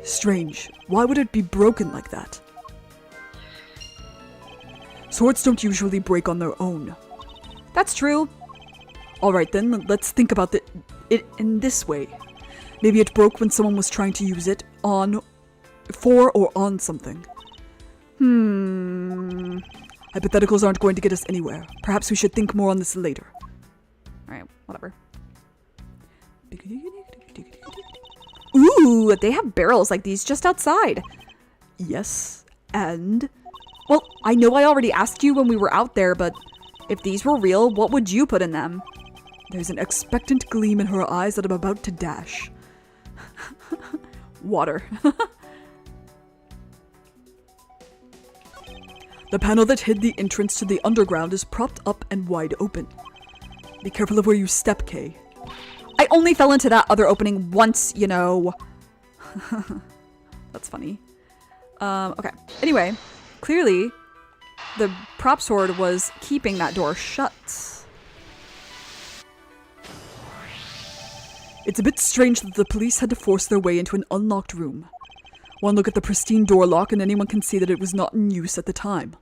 Strange. Why would it be broken like that? Swords don't usually break on their own. That's true. Alright then, let's think about it in this way. Maybe it broke when someone was trying to use it for or on something. Hypotheticals aren't going to get us anywhere. Perhaps we should think more on this later. Alright, whatever. Ooh, they have barrels like these just outside. Yes, and? Well, I know I already asked you when we were out there, but If these were real, what would you put in them? There's an expectant gleam in her eyes that I'm about to dash. Water. The panel that hid the entrance to the underground is propped up and wide open. Be careful of where you step, Kay. I only fell into that other opening once, you know. That's funny. Okay. Anyway, clearly, the prop sword was keeping that door shut. It's a bit strange that the police had to force their way into an unlocked room. One look at the pristine door lock and anyone can see that it was not in use at the time.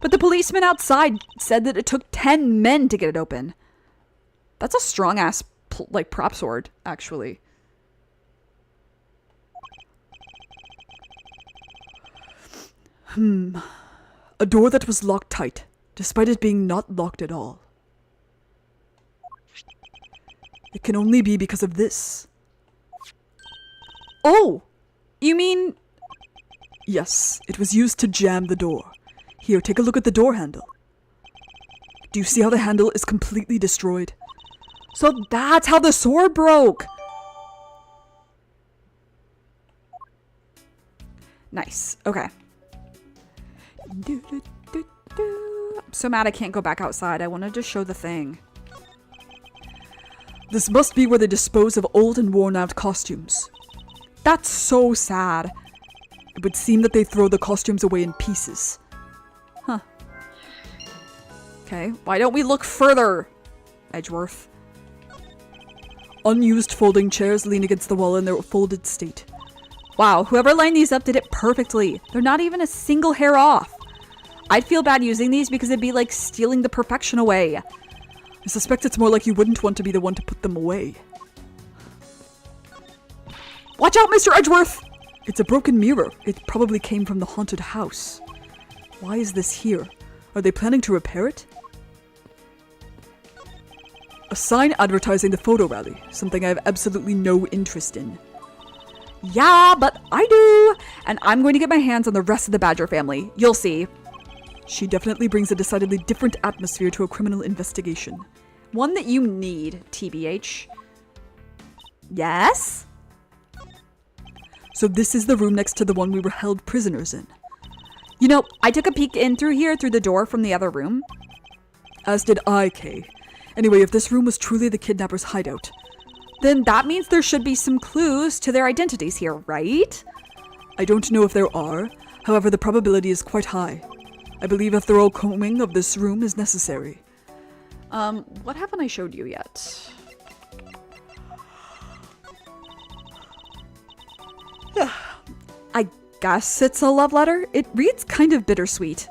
But the policeman outside said that it took 10 men to get it open. That's a strong-ass, like, prop sword, actually. A door that was locked tight, despite it being not locked at all. It can only be because of this. Oh! You mean... Yes, it was used to jam the door. Here, take a look at the door handle. Do you see how the handle is completely destroyed? So that's how the sword broke! Nice. Okay. I'm so mad I can't go back outside. I wanted to show the thing. This must be where they dispose of old and worn out costumes. That's so sad. It would seem that they throw the costumes away in pieces. Huh. Okay, why don't we look further, Edgeworth? Unused folding chairs lean against the wall in their folded state. Wow, whoever lined these up did it perfectly. They're not even a single hair off. I'd feel bad using these because it'd be like stealing the perfection away. I suspect it's more like you wouldn't want to be the one to put them away. Watch out, Mr. Edgeworth! It's a broken mirror. It probably came from the haunted house. Why is this here? Are they planning to repair it? A sign advertising the photo rally, something I have absolutely no interest in. Yeah, but I do! And I'm going to get my hands on the rest of the Badger family. You'll see. She definitely brings a decidedly different atmosphere to a criminal investigation. One that you need, TBH. Yes? So this is the room next to the one we were held prisoners in. You know, I took a peek in through here through the door from the other room. As did I, Kay. Anyway, if this room was truly the kidnapper's hideout, then that means there should be some clues to their identities here, right? I don't know if there are. However, the probability is quite high. I believe a thorough combing of this room is necessary. What haven't I showed you yet? I guess it's a love letter. It reads kind of bittersweet.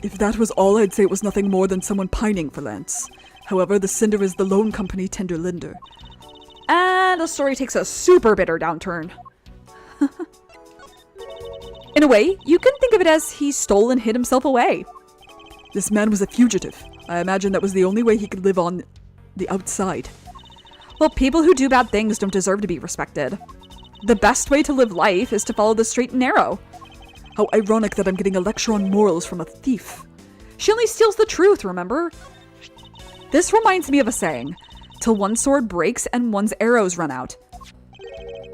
If that was all, I'd say it was nothing more than someone pining for Lance. However, the cinder is the loan company tender lender. And the story takes a super bitter downturn. In a way, you can think of it as he stole and hid himself away. This man was a fugitive. I imagine that was the only way he could live on the outside. Well, people who do bad things don't deserve to be respected. The best way to live life is to follow the straight and narrow. How ironic that I'm getting a lecture on morals from a thief. She only steals the truth, remember? This reminds me of a saying, till one sword breaks and one's arrows run out.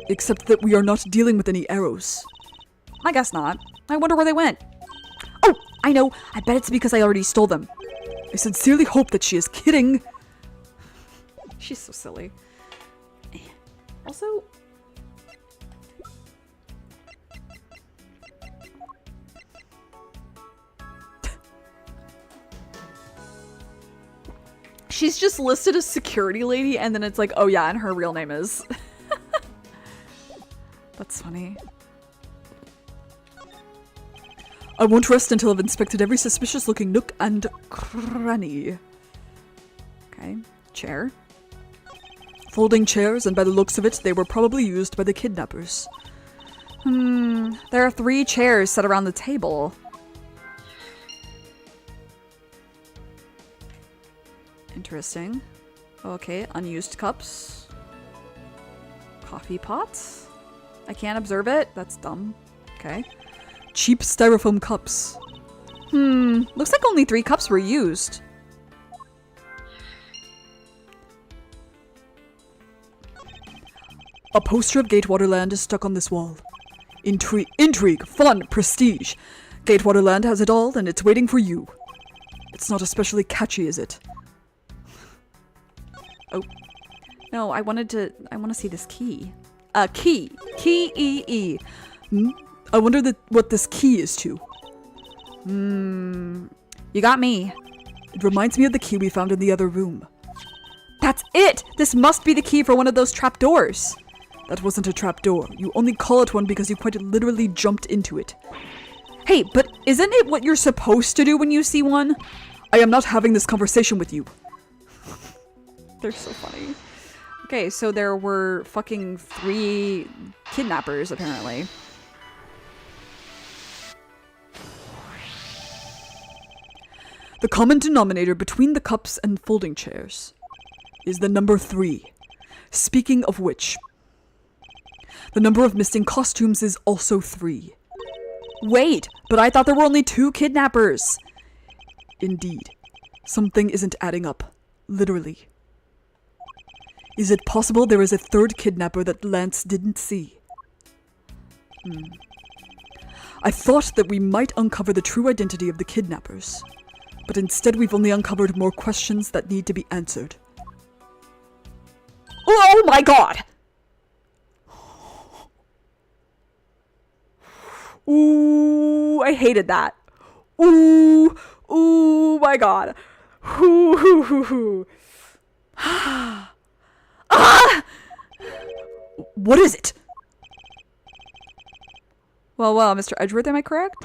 Except that we are not dealing with any arrows. I guess not. I wonder where they went. Oh, I know. I bet it's because I already stole them. I sincerely hope that she is kidding. She's so silly. Also... she's just listed as security lady and then it's like, oh yeah, and her real name is... That's funny. I won't rest until I've inspected every suspicious-looking nook and cranny. Okay, chair. Folding chairs, and by the looks of it, they were probably used by the kidnappers. There are 3 chairs set around the table. Interesting. Okay, unused cups. Coffee pots. I can't observe it. That's dumb. Okay. Cheap styrofoam cups. Looks like only 3 cups were used. A poster of Gatewaterland is stuck on this wall. Intrigue, fun, prestige. Gatewaterland has it all, and it's waiting for you. It's not especially catchy, is it? Oh. No, I want to see this key. Key. Key. I wonder what this key is to. You got me. It reminds me of the key we found in the other room. That's it! This must be the key for one of those trapdoors. That wasn't a trapdoor. You only call it one because you quite literally jumped into it. Hey, but isn't it what you're supposed to do when you see one? I am not having this conversation with you. They're so funny. Okay, so there were fucking 3 kidnappers, apparently. The common denominator between the cups and folding chairs is the number 3. Speaking of which, the number of missing costumes is also 3. Wait, but I thought there were only 2 kidnappers. Indeed. Something isn't adding up. Literally. Is it possible there is a 3rd kidnapper that Lance didn't see? I thought that we might uncover the true identity of the kidnappers, but instead we've only uncovered more questions that need to be answered. Oh my god! Ooh, I hated that. Ooh, my god. Ooh. Ah! What is it? Well, Mr. Edgeworth, am I correct?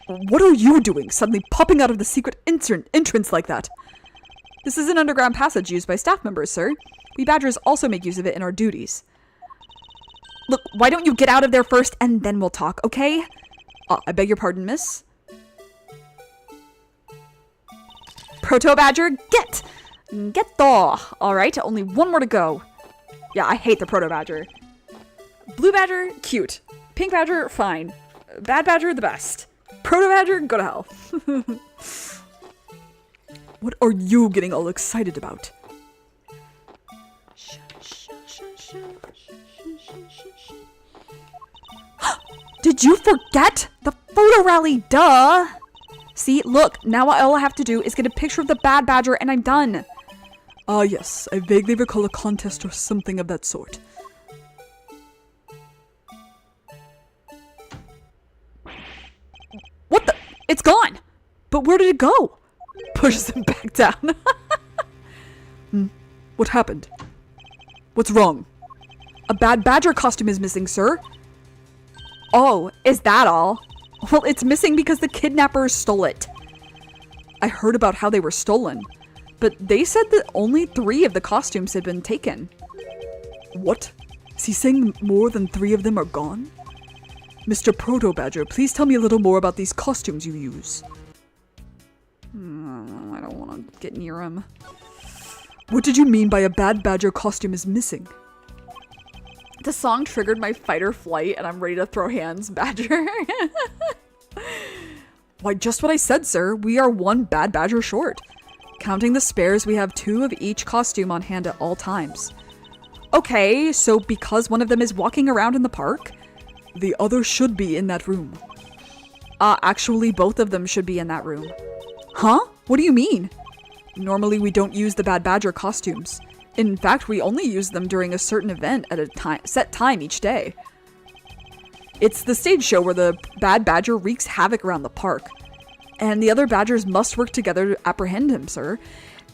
What are you doing, suddenly popping out of the secret entrance like that? This is an underground passage used by staff members, sir. We Badgers also make use of it in our duties. Look, why don't you get out of there first and then we'll talk, okay? I beg your pardon, miss. Proto-Badger, get the. Alright, only one more to go. Yeah, I hate the Proto-Badger. Blue Badger, cute. Pink Badger, fine. Bad Badger, the best. Proto-Badger, go to hell. What are you getting all excited about? Did you forget? The photo rally, duh! See, look, now all I have to do is get a picture of the Bad Badger and I'm done. Ah, yes, I vaguely recall a contest or something of that sort. What the? It's gone! But where did it go? Pushes him back down. What happened? What's wrong? A Bad Badger costume is missing, sir. Oh, is that all? Well, it's missing because the kidnappers stole it. I heard about how they were stolen, but they said that only 3 of the costumes had been taken. What? Is he saying more than 3 of them are gone? Mr. Proto-Badger, please tell me a little more about these costumes you use. I don't want to get near him. What did you mean by a Bad Badger costume is missing? The song triggered my fight or flight, and I'm ready to throw hands, Badger. Why, just what I said, sir. We are 1 Bad Badger short. Counting the spares, we have 2 of each costume on hand at all times. Okay, so because one of them is walking around in the park? The other should be in that room. Actually, both of them should be in that room. Huh? What do you mean? Normally, we don't use the Bad Badger costumes. In fact, we only use them during a certain event at a set time each day. It's the stage show where the Bad Badger wreaks havoc around the park. And the other Badgers must work together to apprehend him, sir.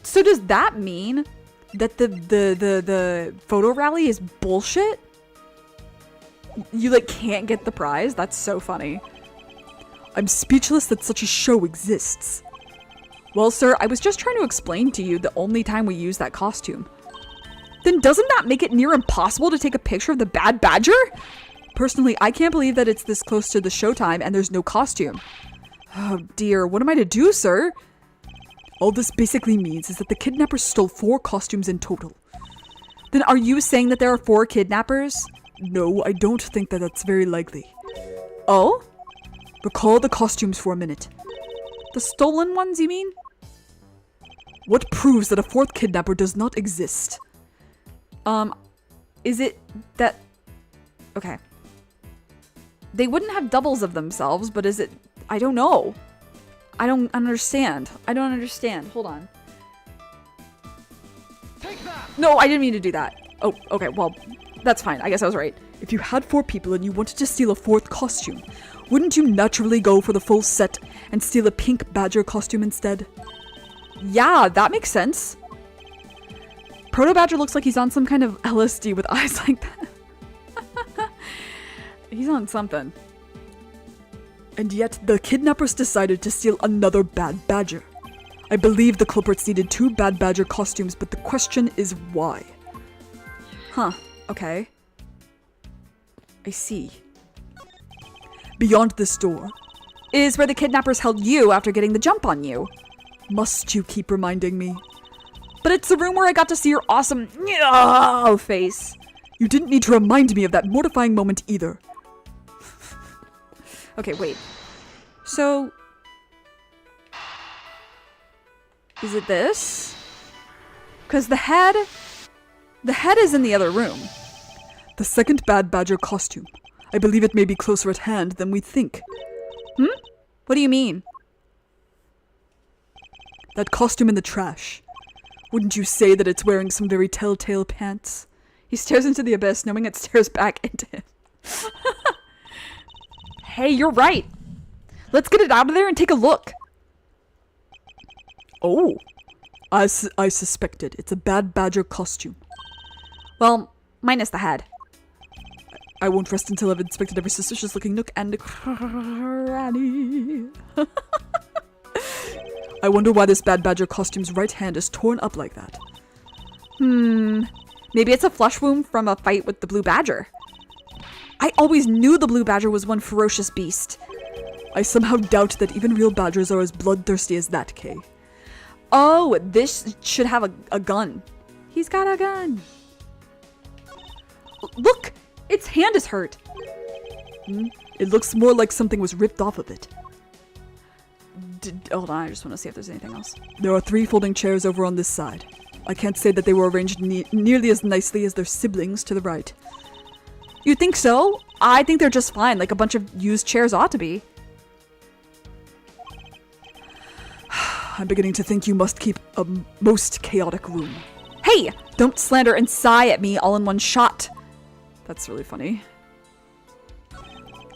So does that mean that the photo rally is bullshit? You, can't get the prize? That's so funny. I'm speechless that such a show exists. Well, sir, I was just trying to explain to you the only time we use that costume. Then doesn't that make it near impossible to take a picture of the Bad Badger? Personally, I can't believe that it's this close to the showtime and there's no costume. Oh dear, what am I to do, sir? All this basically means is that the kidnappers stole 4 costumes in total. Then are you saying that there are 4 kidnappers? No, I don't think that that's very likely. Oh? Recall the costumes for a minute. The stolen ones, you mean? What proves that a 4th kidnapper does not exist? Is it that Okay. They wouldn't have doubles of themselves, but is it... I don't know. I don't understand. I don't understand. Hold on. Take that! No, I didn't mean to do that. Oh, okay, well, that's fine. I guess I was right. If you had 4 people and you wanted to steal a 4th costume, wouldn't you naturally go for the full set and steal a pink badger costume instead? Yeah, that makes sense. Proto Badger looks like he's on some kind of LSD with eyes like that. He's on something. And yet, the kidnappers decided to steal another bad badger. I believe the culprits needed 2 bad badger costumes, but the question is why? Huh, okay. I see. Beyond this door, Is where the kidnappers held you after getting the jump on you. must you keep reminding me? But it's the room where I got to see your awesome face. You didn't need to remind me of that mortifying moment either. Okay, wait. So... is it this? Because the head is in the other room. The second bad badger costume. I believe it may be closer at hand than we think. What do you mean? That costume in the trash. Wouldn't you say that it's wearing some very telltale pants? He stares into the abyss, knowing it stares back into him. Hey, you're right. Let's get it out of there and take a look. Oh, as I suspected, it's a bad badger costume. Well, minus the head. I won't rest until I've inspected every suspicious-looking nook and cranny. I wonder why this bad badger costume's right hand is torn up like that. Maybe it's a flesh wound from a fight with the blue badger. I always knew the blue badger was one ferocious beast. I somehow doubt that even real badgers are as bloodthirsty as that, Kay. Oh, this should have a gun. He's got a gun. Look, its hand is hurt. It looks more like something was ripped off of it. Hold on, I just want to see if there's anything else. There are 3 folding chairs over on this side. I can't say that they were arranged nearly as nicely as their siblings to the right. You think so? I think they're just fine, like a bunch of used chairs ought to be. I'm beginning to think you must keep a most chaotic room. Hey, don't slander and sigh at me all in one shot. That's really funny.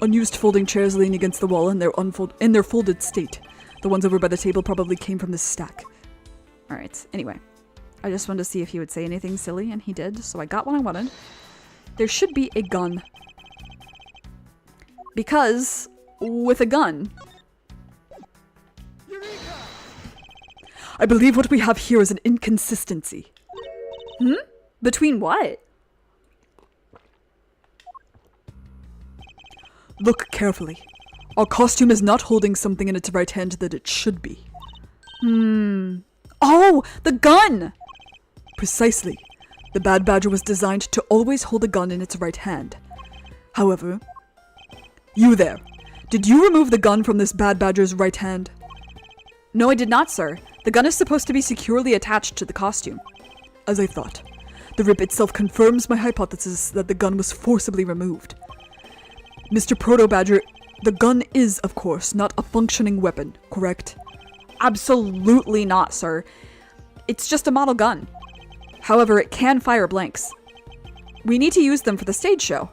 Unused folding chairs lean against the wall in their folded state. The ones over by the table probably came from this stack. Alright, anyway. I just wanted to see if he would say anything silly, and he did, so I got what I wanted. There should be a gun. Because, with a gun... I believe what we have here is an inconsistency. Between what? Look carefully. Our costume is not holding something in its right hand that it should be. Oh, the gun! Precisely. The bad badger was designed to always hold a gun in its right hand. However, you there, did you remove the gun from this bad badger's right hand? No, I did not, sir. The gun is supposed to be securely attached to the costume. As I thought. The rip itself confirms my hypothesis that the gun was forcibly removed. Mr. Proto Badger, the gun is, of course, not a functioning weapon, correct? Absolutely not, sir. It's just a model gun. However, it can fire blanks. We need to use them for the stage show.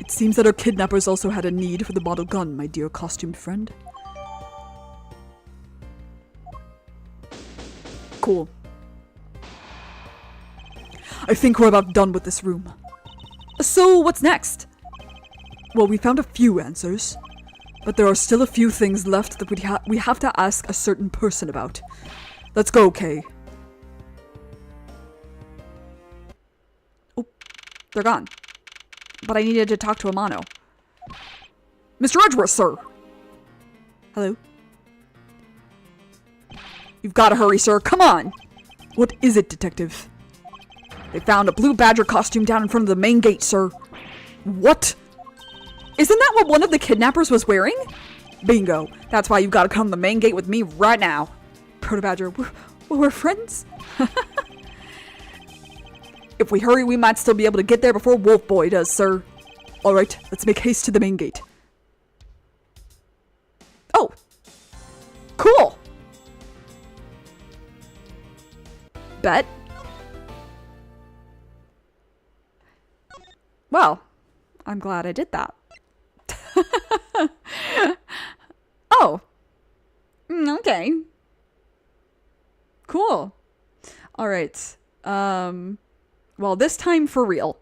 It seems that our kidnappers also had a need for the model gun, my dear costumed friend. Cool. I think we're about done with this room. So, what's next? Well, we found a few answers, but there are still a few things left that we have to ask a certain person about. Let's go, Kay. Oh, they're gone. But I needed to talk to Amano. Mr. Edgeworth, sir! Hello? You've got to hurry, sir. Come on! What is it, detective? They found a blue badger costume down in front of the main gate, sir. What? Isn't that what one of the kidnappers was wearing? Bingo. That's why you've got to come to the main gate with me right now. Proto Badger, we're friends? If we hurry, we might still be able to get there before Wolf Boy does, sir. Alright, let's make haste to the main gate. Oh! Cool! Bet. Well, I'm glad I did that. Oh. Okay. Cool. All right. Well, this time for real.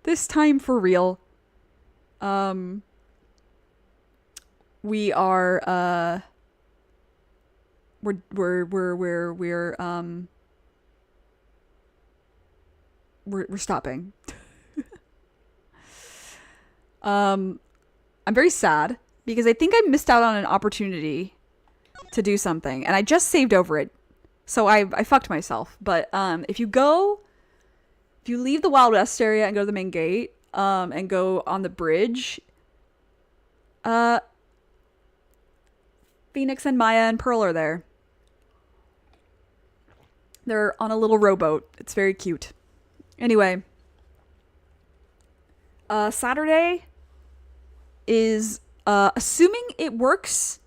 This time for real. We are we're stopping. I'm very sad because I think I missed out on an opportunity to do something, and I just saved over it. So I fucked myself. But if you leave the Wild West area and go to the main gate, and go on the bridge, Phoenix and Maya and Pearl are there. They're on a little rowboat. It's very cute. Anyway, Saturday is, assuming it works,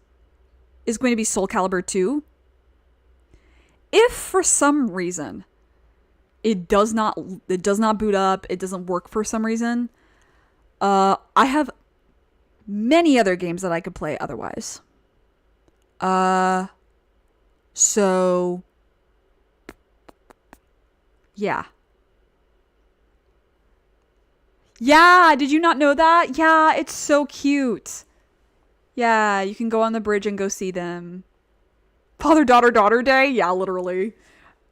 is going to be Soul Calibur 2. If for some reason it does not boot up, it doesn't work for some reason, I have many other games that I could play otherwise. So yeah. Yeah, did you not know that? Yeah, it's so cute. Yeah, you can go on the bridge and go see them. Father, daughter day? Yeah, literally.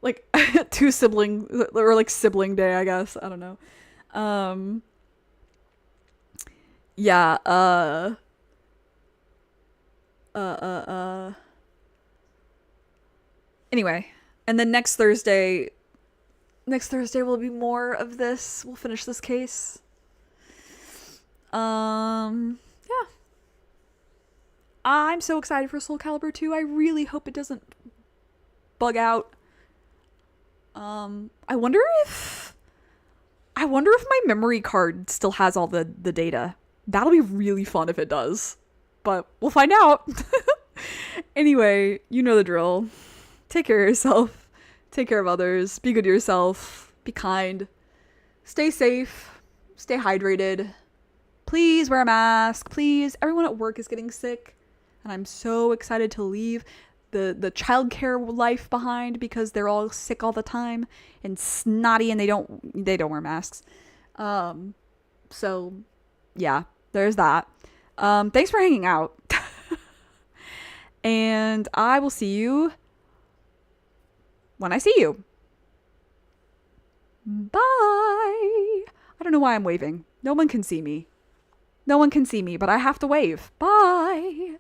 Like, sibling day, I guess. I don't know. Yeah, anyway, and then next Thursday will be more of this. We'll finish this case. Yeah. I'm so excited for Soul Calibur 2. I really hope it doesn't bug out. I wonder if my memory card still has all the data. That'll be really fun if it does. But we'll find out. Anyway, you know the drill. Take care of yourself. Take care of others. Be good to yourself. Be kind. Stay safe. Stay hydrated. Please wear a mask. Please. Everyone at work is getting sick. And I'm so excited to leave the childcare life behind because they're all sick all the time and snotty and they don't wear masks. So yeah, there's that. Thanks for hanging out. And I will see you when I see you. Bye. I don't know why I'm waving. No one can see me. No one can see me, but I have to wave. Bye.